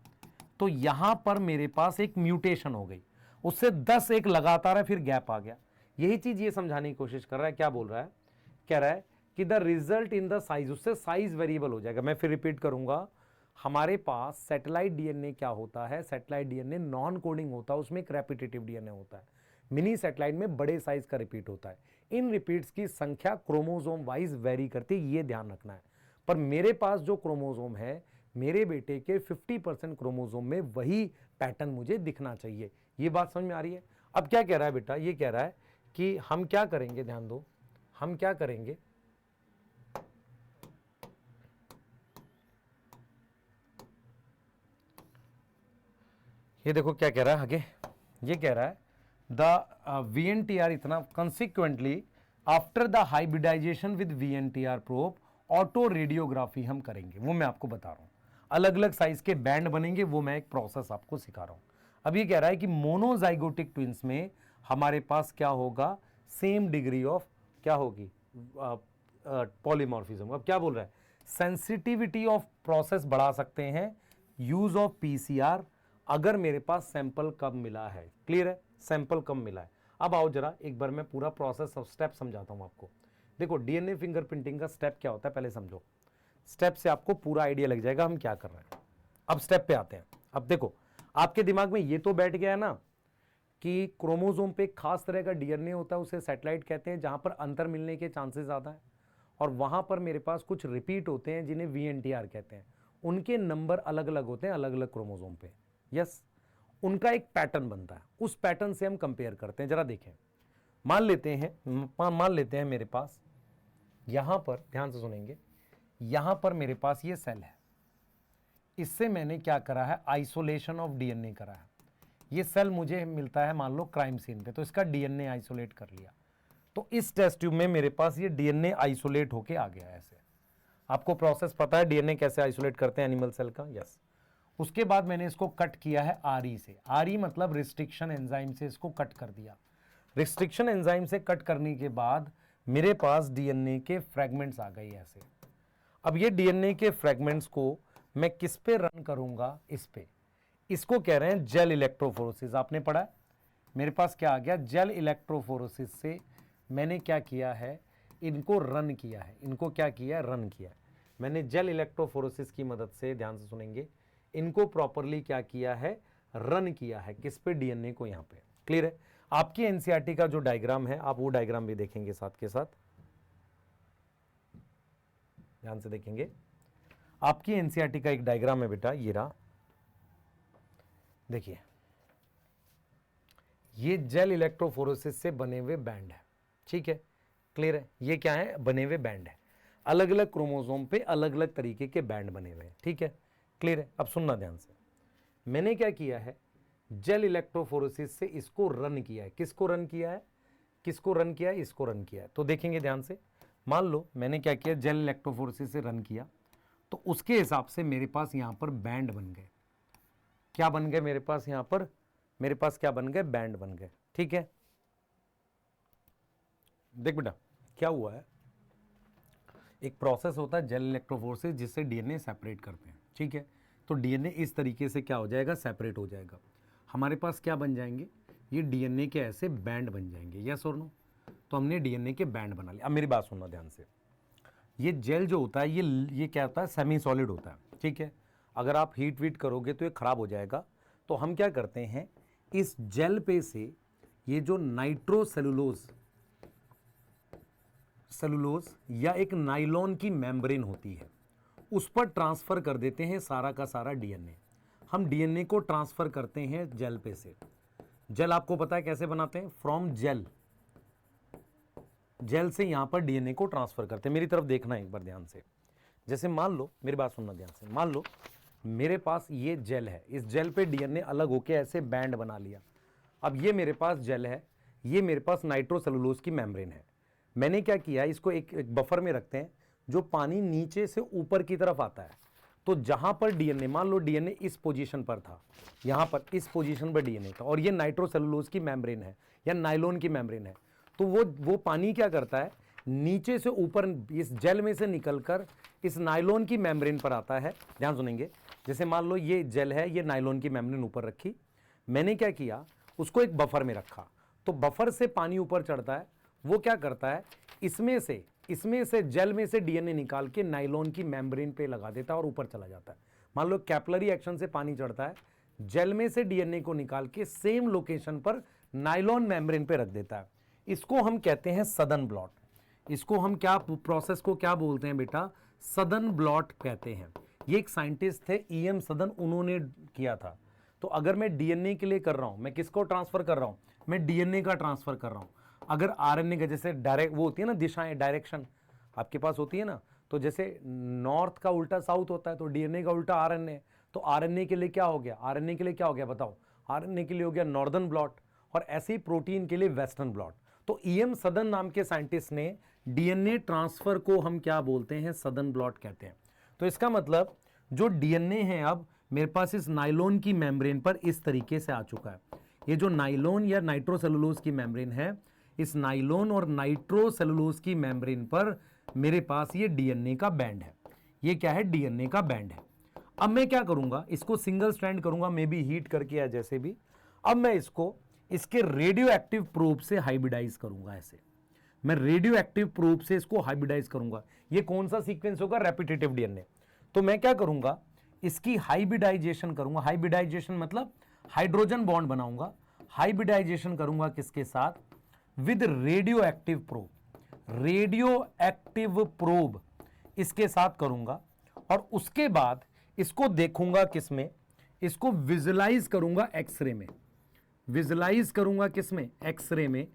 तो यहां पर मेरे पास एक म्यूटेशन हो गई, उससे 10 एक लगातार है, फिर गैप आ गया। यही चीज ये समझाने की कोशिश कर रहा है, क्या बोल रहा है, कह रहा है कि the result in the size, उससे साइज वेरिएबल हो जाएगा। मैं फिर रिपीट करूंगा, हमारे पास सैटेलाइट डीएनए क्या होता है, सैटेलाइट डीएनए नॉन कोडिंग होता है, उसमें एक रेपिटेटिव डीएनए होता है। मिनी सैटेलाइट में बड़े साइज का रिपीट होता है। इन रिपीट्स की संख्या क्रोमोसोम वाइज वेरी करती है, ये ध्यान रखना है। पर मेरे पास जो क्रोमोसोम है, मेरे बेटे के 50% क्रोमोसोम में वही पैटर्न मुझे दिखना चाहिए। ये बात समझ में आ रही है? अब क्या कह रहा है बेटा, ये कह रहा है कि हम क्या करेंगे, ध्यान दो, हम क्या करेंगे, ये देखो क्या कह रहा है आगे, ये कह रहा है द VNTR इतना consequently after the hybridization with VNTR probe auto radiography हम करेंगे, वो मैं आपको बता रहा हूं। अलग अलग साइज के बैंड बनेंगे, वो मैं एक प्रोसेस आपको सिखा रहा हूं। अब ये कह रहा है कि मोनोजाइगोटिक ट्विंस में हमारे पास क्या होगा, सेम डिग्री ऑफ क्या होगी, पॉलीमॉर्फिज्म। अब क्या बोल रहा है, सेंसिटिविटी ऑफ प्रोसेस बढ़ा सकते हैं, यूज ऑफ PCR अगर मेरे पास सैंपल कम मिला है। क्लियर है, सैंपल कम मिला है। अब आओ जरा एक बार मैं पूरा प्रोसेस ऑफ स्टेप समझाता हूं आपको। देखो DNA फिंगरप्रिंटिंग का स्टेप क्या होता है पहले समझो, स्टेप से आपको पूरा आइडिया लग जाएगा हम क्या कर रहे हैं। अब स्टेप पे आते हैं। अब देखो आपके दिमाग में ये तो बैठ गया है ना कि क्रोमोसोम पे एक खास तरह का DNA होता है, उसे सैटेलाइट कहते हैं, जहां पर अंतर मिलने के चांसेस ज्यादा है, और वहां पर मेरे पास कुछ रिपीट होते हैं जिन्हें VNTR कहते हैं। उनके नंबर अलग अलग होते हैं अलग अलग क्रोमोसोम पे। यस, उनका एक पैटर्न बनता है, उस पैटर्न से हम कंपेयर करते हैं। जरा देखें, मान लेते हैं मेरे पास यहां पर, ध्यान से सुनेंगे, यहां पर मेरे पास ये सेल है, इससे मैंने क्या करा है, आइसोलेशन ऑफ DNA करा है। ये सेल मुझे मिलता है मान लो क्राइम सीन पे, तो इसका DNA आइसोलेट कर लिया। तो इस टेस्ट ट्यूब में मेरे पास ये DNA आइसोलेट होके आ गया। ऐसे आपको प्रोसेस पता है DNA कैसे आइसोलेट करते हैं एनिमल सेल का। यस, उसके बाद मैंने इसको कट किया है RE से। RE मतलब रिस्ट्रिक्शन एंजाइम से इसको कट कर दिया। रिस्ट्रिक्शन एंजाइम से कट करने के बाद मेरे पास DNA के फ्रेगमेंट्स आ गए ऐसे। अब ये DNA के फ्रेगमेंट्स को मैं किस पे रन करूंगा, इस पे। इसको कह रहे हैं जेल इलेक्ट्रोफोरेसिस। आपने पढ़ा है, मेरे पास क्या आ गया, जेल इलेक्ट्रोफोरेसिस से मैंने क्या किया है, इनको रन किया है। इनको क्या किया है, रन किया है मैंने जेल इलेक्ट्रोफोरेसिस की मदद से। ध्यान से सुनेंगे, इनको प्रॉपरली क्या किया है, रन किया है। किस पे, DNA को। यहां पे क्लियर है। आपकी NCERT का जो डायग्राम है, आप वो डायग्राम भी देखेंगे साथ के साथ, ध्यान से देखेंगे। आपकी NCERT का एक डायग्राम है बेटा, ये रहा, देखिए, ये जेल इलेक्ट्रोफोरेसिस से बने हुए बैंड है। ठीक है, क्लियर है। ये क्या है, बने हुए बैंड है। अलग अलग क्रोमोसोम पे अलग अलग तरीके के बैंड बने हुए हैं। ठीक है, क्लियर है। अब सुनना ध्यान से, मैंने क्या किया है, जेल इलेक्ट्रोफोरेसिस से इसको रन किया है। किसको रन किया है, किसको रन किया है, इसको रन किया है। तो देखेंगे ध्यान से, मान लो मैंने क्या किया, जेल इलेक्ट्रोफोरेसिस से रन किया, तो उसके हिसाब से मेरे पास यहां पर बैंड बन गए। क्या बन गए मेरे पास, यहां पर मेरे पास क्या बन गए, बैंड बन गए। ठीक है, देख बेटा क्या हुआ है, एक प्रोसेस होता है जेल इलेक्ट्रोफोरेसिस जिससे DNA सेपरेट करते हैं। ठीक है, तो DNA इस तरीके से क्या हो जाएगा, सेपरेट हो जाएगा। हमारे पास क्या बन जाएंगे, ये DNA के ऐसे बैंड बन जाएंगे। यस और नो, तो हमने DNA के बैंड बना लिया। अब मेरी बात सुनना ध्यान से, ये जेल जो होता है ये क्या होता है, सेमी सॉलिड होता है। ठीक है, अगर आप हीट वीट करोगे तो ये खराब हो जाएगा। तो हम क्या करते हैं, इस जेल पे से ये जो नाइट्रोसेलुलोज या एक नाइलॉन की मेम्ब्रेन होती है, उस पर ट्रांसफर कर देते हैं सारा का सारा DNA। हम DNA को ट्रांसफर करते हैं जेल पे से। जेल आपको पता है कैसे बनाते हैं, फ्रॉम जेल से यहां पर DNA को ट्रांसफर करते हैं। मेरी तरफ देखना एक बार ध्यान से। जैसे मान लो, मेरी बात सुनना ध्यान से, मान लो मेरे पास ये जेल है, इस जेल पे DNA अलग होके ऐसे बैंड बना लिया। अब ये मेरे पास जेल है, ये मेरे पास नाइट्रोसेलुलोज की मेम्ब्रेन है। मैंने क्या किया, इसको एक बफर में रखते हैं, जो पानी नीचे से ऊपर की तरफ आता है। तो जहां पर DNA, मान लो DNA इस पोजीशन पर था, यहां पर इस पोजीशन पर DNA था, और ये नाइट्रोसेलुलोज की मेम्ब्रेन है या नाइलॉन की मेम्ब्रेन है, तो वो पानी क्या करता है, नीचे से ऊपर इस जेल में से निकलकर इस नायलॉन की मेम्ब्रेन पर आता है। ध्यान सुनेंगे, जैसे मान लो ये जेल है, ये नायलॉन की मेम्ब्रेन ऊपर रखी, मैंने क्या किया, उसको एक बफर में रखा। तो बफर से पानी ऊपर चढ़ता है, वो क्या करता है, इसमें से जेल में से DNA निकाल के नायलॉन की मेम्ब्रेन पे लगा देता है और ऊपर चला जाता है। मान लो कैपिलरी एक्शन से पानी चढ़ता है, जेल में से DNA को निकाल के सेम लोकेशन पर नायलॉन मेम्ब्रेन पे रख देता है। इसको हम कहते हैं सदर्न ब्लॉट। इसको हम क्या, प्रोसेस को क्या बोलते हैं बेटा, सदर्न ब्लॉट कहते हैं। ये एक साइंटिस्ट थे EM सदर्न, उन्होंने किया था। तो अगर मैं DNA के लिए कर रहा हूं, मैं किसको ट्रांसफर कर रहा हूं, मैं DNA का ट्रांसफर कर रहा हूं। अगर RNA का, जैसे डायरेक्ट वो होती है ना दिशाएं, डायरेक्शन आपके पास होती है ना, तो जैसे नॉर्थ का उल्टा साउथ होता है, तो DNA का उल्टा RNA। तो RNA के लिए क्या हो गया, RNA के लिए क्या हो गया बताओ, आरएनए के लिए हो गया नॉर्दर्न ब्लॉट, और ऐसे ही प्रोटीन के लिए वेस्टर्न ब्लॉट। तो ईएम सदन नाम के साइंटिस्ट ने डीएनए ट्रांसफर को हम क्या बोलते हैं, सदन ब्लॉट कहते हैं। तो इसका मतलब जो डीएनए है अब मेरे पास इस नाइलॉन की मेम्ब्रेन पर इस तरीके से आ चुका है। ये जो नाइलॉन या नाइट्रोसेलुलोज की मेम्ब्रेन है, इस नाइलॉन और नाइट्रोसेलुलोज की मेम्ब्रेन पर मेरे पास ये डीएनए का बैंड है। ये क्या है, डीएनए का बैंड है। अब मैं क्या करूंगा, इसको सिंगल स्ट्रैंड करूंगा, मे बी हीट करके या जैसे भी। अब मैं इसको इसके रेडियो एक्टिव प्रोब से हाइब्रिडाइज करूंगा। ऐसे मैं रेडियो एक्टिव प्रोब से इसको हाइब्रिडाइज करूंगा। ये कौन सा सीक्वेंस होगा, रेपिटेटिव डीएनए। तो मैं क्या करूंगा, इसकी हाइब्रिडाइजेशन करूंगा। हाइब्रिडाइजेशन मतलब हाइड्रोजन बॉन्ड बनाऊंगा। हाइब्रिडाइजेशन करूंगा किसके साथ, with radio active probe. Radio active probe इसके साथ करूंगा, और उसके बाद इसको देखूंगा किसमें, इसको विजुलाइज करूंगा एक्सरे में। विजुलाइज करूंगा किसमें, एक्सरे में।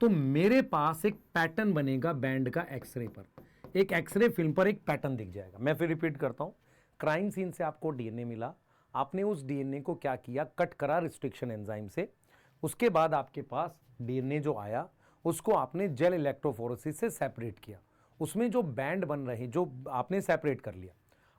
तो मेरे पास एक पैटर्न बनेगा बैंड का एक्सरे पर। एक एक्सरे फिल्म पर एक पैटर्न दिख जाएगा। मैं फिर रिपीट करता हूं, क्राइम सीन से आपको डीएनए मिला, आपने उस डीएनए को क्या किया, कट करा रिस्ट्रिक्शन एंजाइम से। उसके बाद आपके पास डीएनए जो आया उसको आपने जेल इलेक्ट्रोफोरेसिस से सेपरेट किया। उसमें जो बैंड बन रहे, जो आपने सेपरेट कर लिया।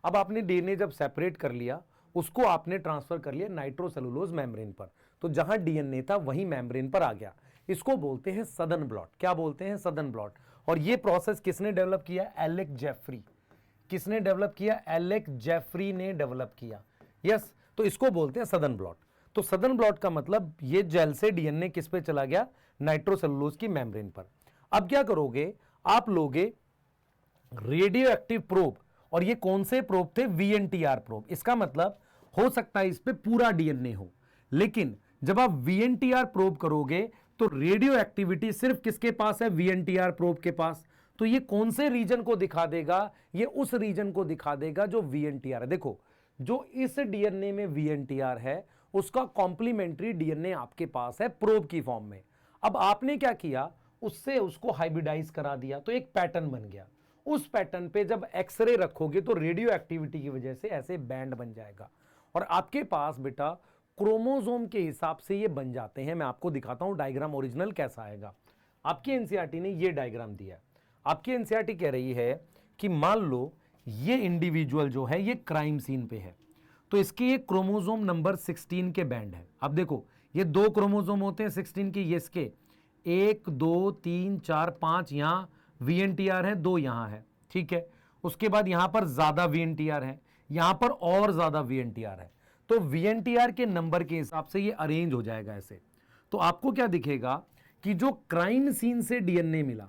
अब आपने डीएनए जब सेपरेट कर लिया, उसको आपने ट्रांसफर कर लिया नाइट्रोसेलुलोज मेम्ब्रेन पर। तो जहां डीएनए था वही मेम्ब्रेन पर आ गया। इसको बोलते हैं सदर्न ब्लॉट। क्या बोलते हैं, सदर्न ब्लॉट। और ये प्रोसेस किसने डेवलप किया, एलेक जेफरी। किसने डेवलप किया, एलेक जेफरी ने डेवलप किया। यस, तो इसको बोलते हैं सदर्न ब्लॉट। तो सदर्न ब्लॉट का मतलब ये जेल से डीएनए किस पे चला गया, नाइट्रोसेलुलोज की मेम्ब्रेन पर। अब क्या करोगे, आप लोगे रेडियो एक्टिव प्रोब, और ये कौन से प्रोब थे, वीएनटीआर प्रोब। इसका मतलब हो सकता है इस पे पूरा डीएनए हो, लेकिन जब आप वीएनटीआर प्रोब करोगे तो रेडियो एक्टिविटी सिर्फ किसके पास है, वीएनटीआर प्रोब के पास। तो ये कौन से रीजन को दिखा देगा, ये उस रीजन को दिखा देगा जो वीएनटीआर है। देखो, जो इस डीएनए में वीएनटीआर है उसका कॉम्प्लीमेंट्री डीएनए आपके पास है प्रोब की फॉर्म में। अब आपने क्या किया, उससे उसको हाइब्रिडाइज करा दिया, तो एक पैटर्न बन गया। उस पैटर्न पे जब एक्सरे रखोगे तो रेडियो एक्टिविटी की वजह से ऐसे बैंड बन जाएगा, और आपके पास बेटा क्रोमोसोम के हिसाब से ये बन जाते हैं। मैं आपको दिखाता हूं डायग्राम ओरिजिनल कैसा आएगा। आपकी एनसीईआरटी ने ये डायग्राम दिया है। आपकी एनसीईआरटी कह रही है कि मान लो ये इंडिविजुअल जो है ये क्राइम सीन पे है, तो इसके ये क्रोमोसोम नंबर 16 के बैंड है। अब देखो, ये 2 क्रोमोसोम होते हैं 16 के, ये इसके 1 2 3 4 5 यहां वीएनटीआर है, 2 यहां है, ठीक है। उसके बाद यहां पर ज्यादा वीएनटीआर है, यहां पर और ज्यादा वीएनटीआर है। तो वीएनटीआर के नंबर के हिसाब से ये अरेंज हो जाएगा ऐसे। तो आपको क्या दिखेगा कि जो क्राइम सीन से डीएनए मिला,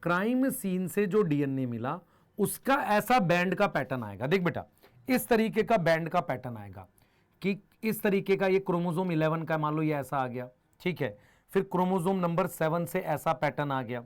क्राइम सीन से जो डीएनए मिला उसका ऐसा बैंड का पैटर्न आएगा। देख बेटा, इस तरीके का बैंड का पैटर्न आएगा कि इस तरीके का, ये क्रोमोसोम 11 का मान लो ये ऐसा आ गया, ठीक है। फिर क्रोमोसोम नंबर 7 से ऐसा पैटर्न आ गया।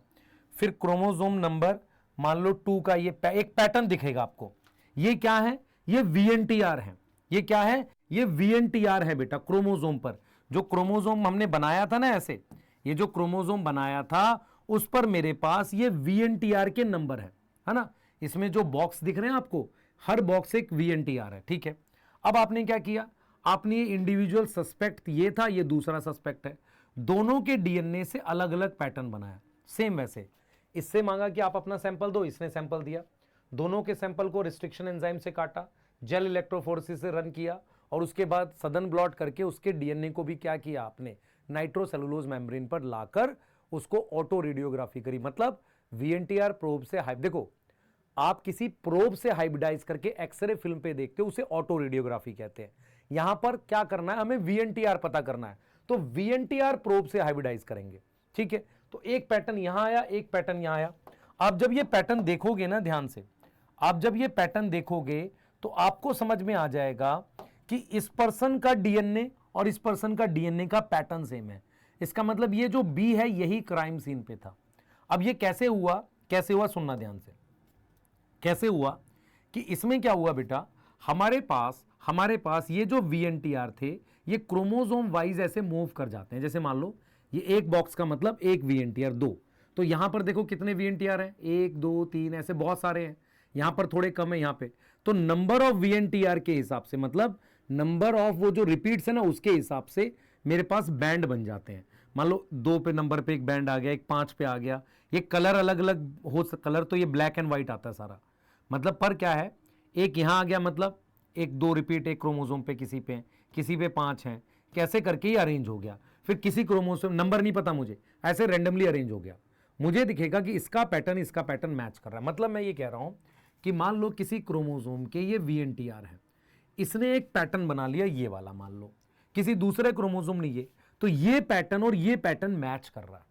फिर क्रोमोसोम नंबर मान लो 2 का ये एक पैटर्न दिखेगा आपको। ये क्या है, ये वीएनटीआर है। ये क्या है, ये वीएनटीआर है बेटा क्रोमोसोम पर। जो क्रोमोसोम हमने बनाया था ना ऐसे, ये जो क्रोमोसोम बनाया था उस पर मेरे पास ये वीएनटीआर के नंबर है ना। इसमें जो बॉक्स दिख रहे हैं आपको, हर बॉक्स एक वीएनटीआर है, ठीक है। अब आपने क्या किया, आपने ये इंडिविजुअल सस्पेक्ट ये था, ये दूसरा सस्पेक्ट है, दोनों के डीएनए से अलग अलग पैटर्न बनाया। सेम वैसे इससे मांगा कि आप अपना सैंपल दो, इसने सैंपल दिया। दोनों के सैंपल को रिस्ट्रिक्शन एंजाइम से काटा, जेल इलेक्ट्रोफोरेसिस से रन किया, और उसके बाद सदर्न ब्लॉट करके उसके डीएनए को भी क्या किया आपने, नाइट्रोसेलुलोज मेम्ब्रेन पर लाकर उसको ऑटो रेडियोग्राफी करी। मतलब वीएनटीआर प्रोब से देखो, आप किसी प्रोब से हाइब्रिडाइज करके एक्सरे फिल्म पे देखते हो, उसे ऑटो रेडियोग्राफी कहते हैं। यहां पर क्या करना है, हमें वीएनटीआर पता करना है, तो वीएनटीआर प्रोब से हाइब्रिडाइज करेंगे, ठीक है। तो एक पैटर्न यहां आया, एक पैटर्न यहां आया। आप जब ये पैटर्न देखोगे ना ध्यान से, आप जब ये पैटर्न देखोगे तो आपको समझ में आ जाएगा कि इस पर्सन का डीएनए और इस पर्सन का डीएनए का पैटर्न सेम है। इसका मतलब ये जो बी है यही क्राइम सीन पे था। अब ये कैसे हुआ, कैसे हुआ सुनना ध्यान से। कैसे हुआ कि इसमें क्या हुआ बेटा, हमारे पास ये जो वीएनटीआर थे ये क्रोमोसोम वाइज ऐसे मूव कर जाते हैं। जैसे मान लो ये एक बॉक्स का मतलब एक वीएनटीआर 2, तो यहां पर देखो कितने वीएनटीआर हैं, 1 2 3 ऐसे बहुत सारे हैं। यहां पर थोड़े कम है यहां पे, तो नंबर ऑफ वीएनटीआर के हिसाब से, मतलब नंबर ऑफ वो जो रिपीट्स है ना उसके हिसाब से मेरे पास बैंड बन जाते हैं। मान लो 2 पे नंबर पे एक बैंड आ गया, एक 5 पे आ गया, ये कलर अलग अलग हो, कलर तो ये ब्लैक एंड व्हाइट आता है सारा, मतलब पर क्या है, एक यहां आ गया मतलब एक 2 रिपीट एक क्रोमोसोम पे, किसी पे 5 हैं, कैसे करके ही अरेंज हो गया। फिर किसी क्रोमोसोम नंबर नहीं पता मुझे, ऐसे रैंडमली अरेंज हो गया, मुझे दिखेगा कि इसका पैटर्न मैच कर रहा है। मतलब मैं ये कह रहा हूं कि मान लो किसी क्रोमोसोम के ये VNTR है, इसने एक पैटर्न बना लिया ये वाला, मान लो किसी दूसरे क्रोमोसोम ने ये, तो ये पैटर्न और ये पैटर्न मैच कर रहा है।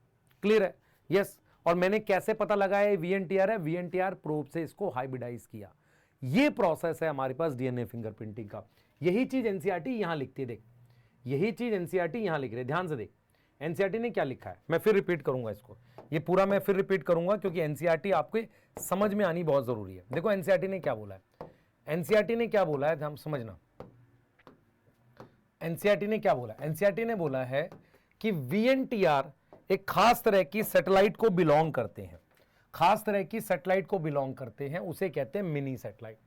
क्लियर है? यस। और मैंने कैसे पता लगाया ये VNTR है? VNTR प्रोब से इसको हाइब्रिडाइज किया। ये प्रोसेस है हमारे पास DNA फिंगरप्रिंटिंग का। यही चीज एनसीईआरटी यहां लिखती है, देख, यही चीज एनसीईआरटी यहां लिख रही है, ध्यान से देख एनसीईआरटी ने क्या लिखा है। मैं फिर रिपीट करूंगा इसको, ये पूरा मैं फिर रिपीट करूंगा क्योंकि एनसीईआरटी आपके समझ में आनी बहुत जरूरी है। देखो एनसीईआरटी ने क्या बोला है, एनसीईआरटी ने क्या बोला है, हम समझना। एनसीईआरटी ने क्या बोला? एनसीईआरटी ने बोला है कि VNTR एक खास तरह की सैटेलाइट को बिलोंग करते हैं, खास तरह की सैटेलाइट को बिलोंग करते हैं, उसे कहते हैं मिनी सैटेलाइट।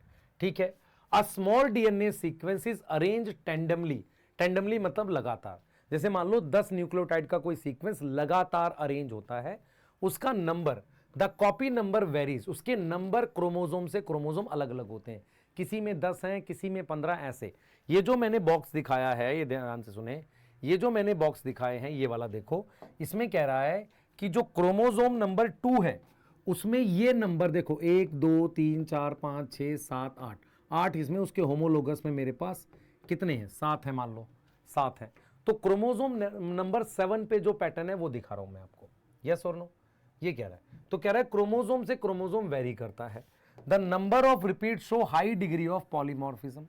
ठीक है। A small DNA sequence is arrange tandemly, tandemly मतलब लगातार। जैसे मान लो 10 न्यूक्लियोटाइड का कोई सीक्वेंस लगातार अरेंज होता है, उसका number, the copy number varies, उसके नंबर क्रोमोसोम से क्रोमोसोम अलग अलग होते हैं, किसी में 10 हैं, किसी में 15, ऐसे। ये जो मैंने बॉक्स दिखाया है, ये ध्यान से सुने, ये जो मैंने बॉक्स दिखाए हैं, ये वाला देखो, इसमें कह रहा है कि जो क्रोमोसोम नंबर 2 है उसमें ये नंबर देखो 1 2 3 4 5 6 7 8, 8 इसमें उसके होमोलोगस में मेरे पास कितने हैं? 7 है, मान लो 7 है। तो क्रोमोसोम नंबर 7 पे जो पैटर्न है वो दिखा रहा हूं मैं आपको, यस और नो? ये कह रहा है। तो कह रहा है क्रोमोसोम से क्रोमोसोम वेरी करता है। The number of repeat show high degree of polymorphism.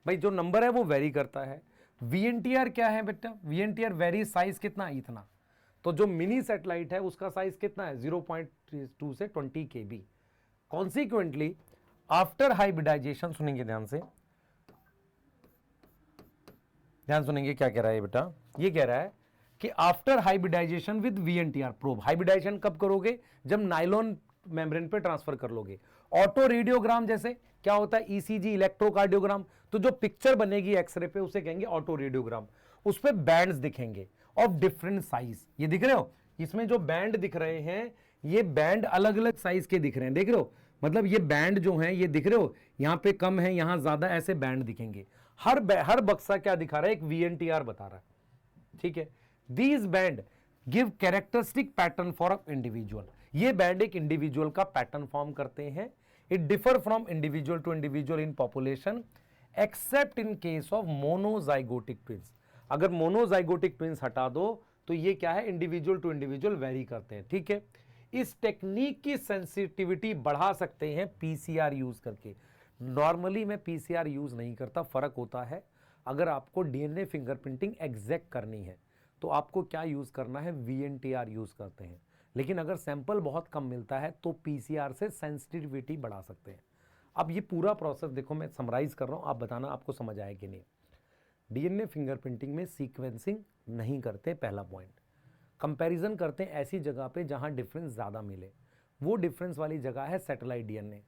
भाई जो नंबर है वो वेरी करता है। VNTR क्या है बेटा? VNTR वेरी, साइज कितना? इतना। तो जो मिनी सैटेलाइट है उसका साइज कितना है? 0.2 से 20 KB। कॉन्सिक्वेंटली आफ्टर हाइब्रिडाइजेशन, सुनेंगे ध्यान से, ध्यान सुनेंगे क्या कह रहा है बेटा? ये कह रहा है कि after hybridization with VNTR probe, hybridization कब करोगे? जब नाइलॉन मेम्ब्रेन पे ट्रांसफर कर लोगे। ऑटो रेडियोग्राम जैसे क्या होता है? ECG, इलेक्ट्रोकार्डियोग्राम, तो जो पिक्चर बनेगी एक्सरे पे उसे कहेंगे ऑटो रेडियोग्राम। उस पे बैंड्स दिखेंगे ऑफ डिफरेंट साइज। ये दिख रहे हो? इसमें जो बैंड दिख रहे हैं ये बैंड अलग अलग साइज के दिख रहे हैं, देख रहे हो? मतलब ये बैंड जो हैं ये दिख रहे हो, यहां पे कम है, यहां ज्यादा, ऐसे बैंड दिखेंगे। हर बक्सा क्या दिखा रहा है? एक VNTR बता रहा है। ठीक है। These band give characteristic pattern for a individual. ये बैंड एक इंडिविजुअल का पैटर्न फॉर्म करते हैं। It differ from individual to individual in population except in case of monozygotic twins. अगर मोनोजाइगोटिक ट्विंस हटा दो तो ये क्या है? इंडिविजुअल टू इंडिविजुअल वेरी करते हैं। ठीक है। इस टेक्निक की सेंसिटिविटी बढ़ा सकते हैं PCR यूज करके। नॉर्मली मैं PCR यूज नहीं करता, फर्क होता है। अगर आपको DNA फिंगरप्रिंटिंग एग्जैक्ट करनी है तो आपको क्या यूज करना है? VNTR यूज करते हैं। लेकिन अगर सैंपल बहुत कम मिलता है तो PCR से सेंसिटिविटी बढ़ा सकते हैं। अब ये पूरा प्रोसेस देखो, मैं समराइज कर रहा हूं, आप बताना आपको समझ आया कि नहीं। DNA फिंगरप्रिंटिंग में सीक्वेंसिंग नहीं करते, पहला पॉइंट। कंपैरिजन करते हैं ऐसी जगह पे जहां डिफरेंस ज़्यादा मिले। वो डिफरेंस वाली जगह है सैटेलाइट DNA।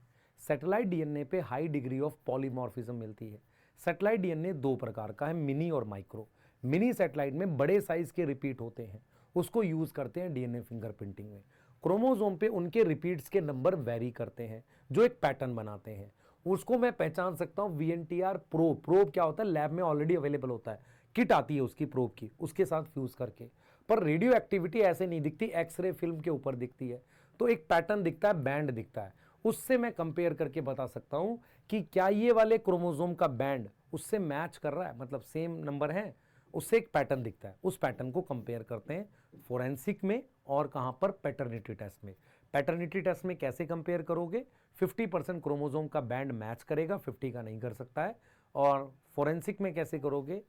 सैटेलाइट DNA पे हाई डिग्री ऑफ पॉलीमॉर्फिज्म मिलती है। सैटेलाइट DNA 2 प्रकार का है, मिनी और माइक्रो। मिनी सैटेलाइट में बड़े साइज के रिपीट होते हैं, उसको यूज करते हैं DNA फिंगरप्रिंटिंग में। क्रोमोसोम पे उनके रिपीट्स के नंबर वेरी करते हैं जो एक पैटर्न बनाते हैं। उसको मैं पहचान सकता हूं VNTR प्रोब। प्रोब क्या होता है? लैब में ऑलरेडी अवेलेबल होता है, किट आती है उसकी प्रोब की, उसके साथ फ्यूज करके। पर रेडियो एक्टिविटी ऐसे नहीं दिखती, एक्सरे फिल्म के ऊपर दिखती है। तो एक पैटर्न दिखता है, बैंड दिखता है, उससे मैं कंपेयर करके बता सकता हूं कि क्या ये वाले क्रोमोसोम का बैंड उससे मैच कर रहा है, मतलब सेम नंबर है, उससे एक पैटर्न दिखता है। उस पैटर्न को कंपेयर करते हैं फोरेंसिक में और कहां पर? पैटर्निटी टेस्ट में। पैटर्निटी टेस्ट में कैसे कंपेयर करोगे? 50% क्रोमोसोम का बैंड मैच करेगा, 50 का नहीं कर सकता है। और फोरेंसिक में कैसे करोगे?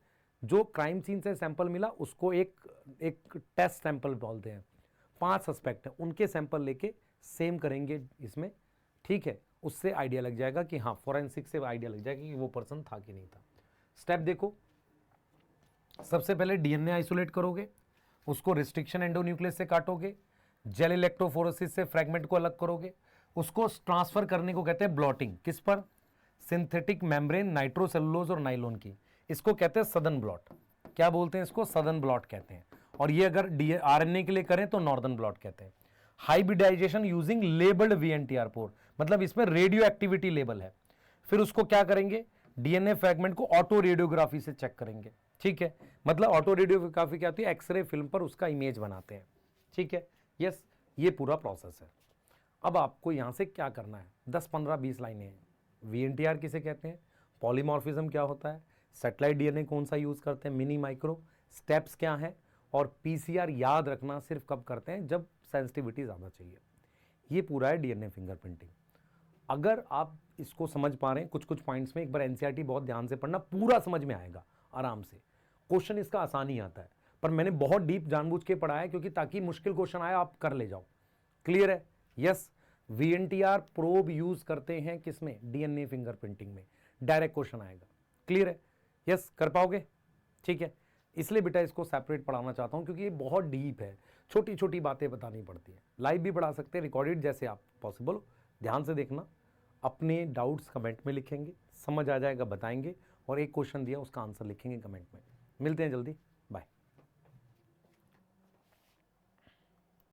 जो क्राइम सीन से सैंपल मिला उसको एक टेस्ट सैंपल बोलते हैं, 5 सस्पेक्ट है उनके सैंपल लेके सेम करेंगे इसमें। ठीक है। उससे आइडिया लग जाएगा कि हाँ, फोरेंसिक से आइडिया लग जाएगा कि वो पर्सन था कि नहीं था। स्टेप देखो, सबसे पहले DNA आइसोलेट करोगे, उसको रिस्ट्रिक्शन एंडोन्यूक्लियस से काटोगे, जेल इलेक्ट्रोफोरेसिस से फ्रैगमेंट को अलग करोगे, उसको ट्रांसफर करने को कहते हैं ब्लॉटिंग। किस पर? सिंथेटिक मेम्ब्रेन, नाइट्रोसेलुलोज और नाइलॉन की। इसको कहते हैं सदर्न ब्लॉट। क्या बोलते हैं इसको? सदर्न ब्लॉट कहते हैं। और ये अगर आरएनए के लिए करें तो नॉर्दर्न ब्लॉट कहते हैं। हाइब्रिडाइजेशन यूजिंग लेबल्ड VNTR पोर, मतलब इसमें रेडियो एक्टिविटी लेबल है। फिर उसको क्या करेंगे? डीएनए फ्रैगमेंट को ऑटो रेडियोग्राफी से चेक करेंगे। ठीक है, मतलब ऑटो रेडियोग्राफी क्या होती है? एक्सरे फिल्म पर उसका इमेज बनाते हैं। ठीक है, यस, ये पूरा प्रोसेस है। अब आपको यहां से क्या करना है? 10 15 20 लाइनें हैं। VNTR किसे कहते हैं? पॉलीमॉर्फिज्म क्या होता है? सैटेलाइट डीएनए कौन सा यूज करते हैं? Mini micro. स्टेप्स क्या है? और PCR याद रखना सिर्फ कब करते हैं? जब सेंसिटिविटी ज़्यादा चाहिए। ये पूरा है डीएनए फिंगरप्रिंटिंग। अगर आप इसको समझ पा रहे हैं कुछ कुछ पॉइंट्स में, एक बार एनसीईआरटी बहुत ध्यान से पढ़ना, पूरा समझ में आएगा आराम से। क्वेश्चन इसका आसान ही आता है, पर मैंने बहुत डीप जानबूझ के पढ़ा है क्योंकि ताकि मुश्किल क्वेश्चन आए आप कर ले जाओ। क्लियर है? यस। VNTR प्रोब यूज करते हैं किसमें? डीएनए फिंगरप्रिंटिंग में। डायरेक्ट क्वेश्चन आएगा। क्लियर है? यस, कर पाओगे? ठीक है, इसलिए बेटा इसको सेपरेट पढ़ाना चाहता हूं क्योंकि ये बहुत डीप है, छोटी छोटी बातें बतानी पड़ती है। लाइव भी पढ़ा सकते हैं, रिकॉर्डेड जैसे आप पॉसिबल हो। ध्यान से देखना, अपने डाउट्स कमेंट में लिखेंगे, समझ आ जाएगा बताएंगे, और एक क्वेश्चन दिया उसका आंसर लिखेंगे कमेंट में। मिलते हैं जल्दी।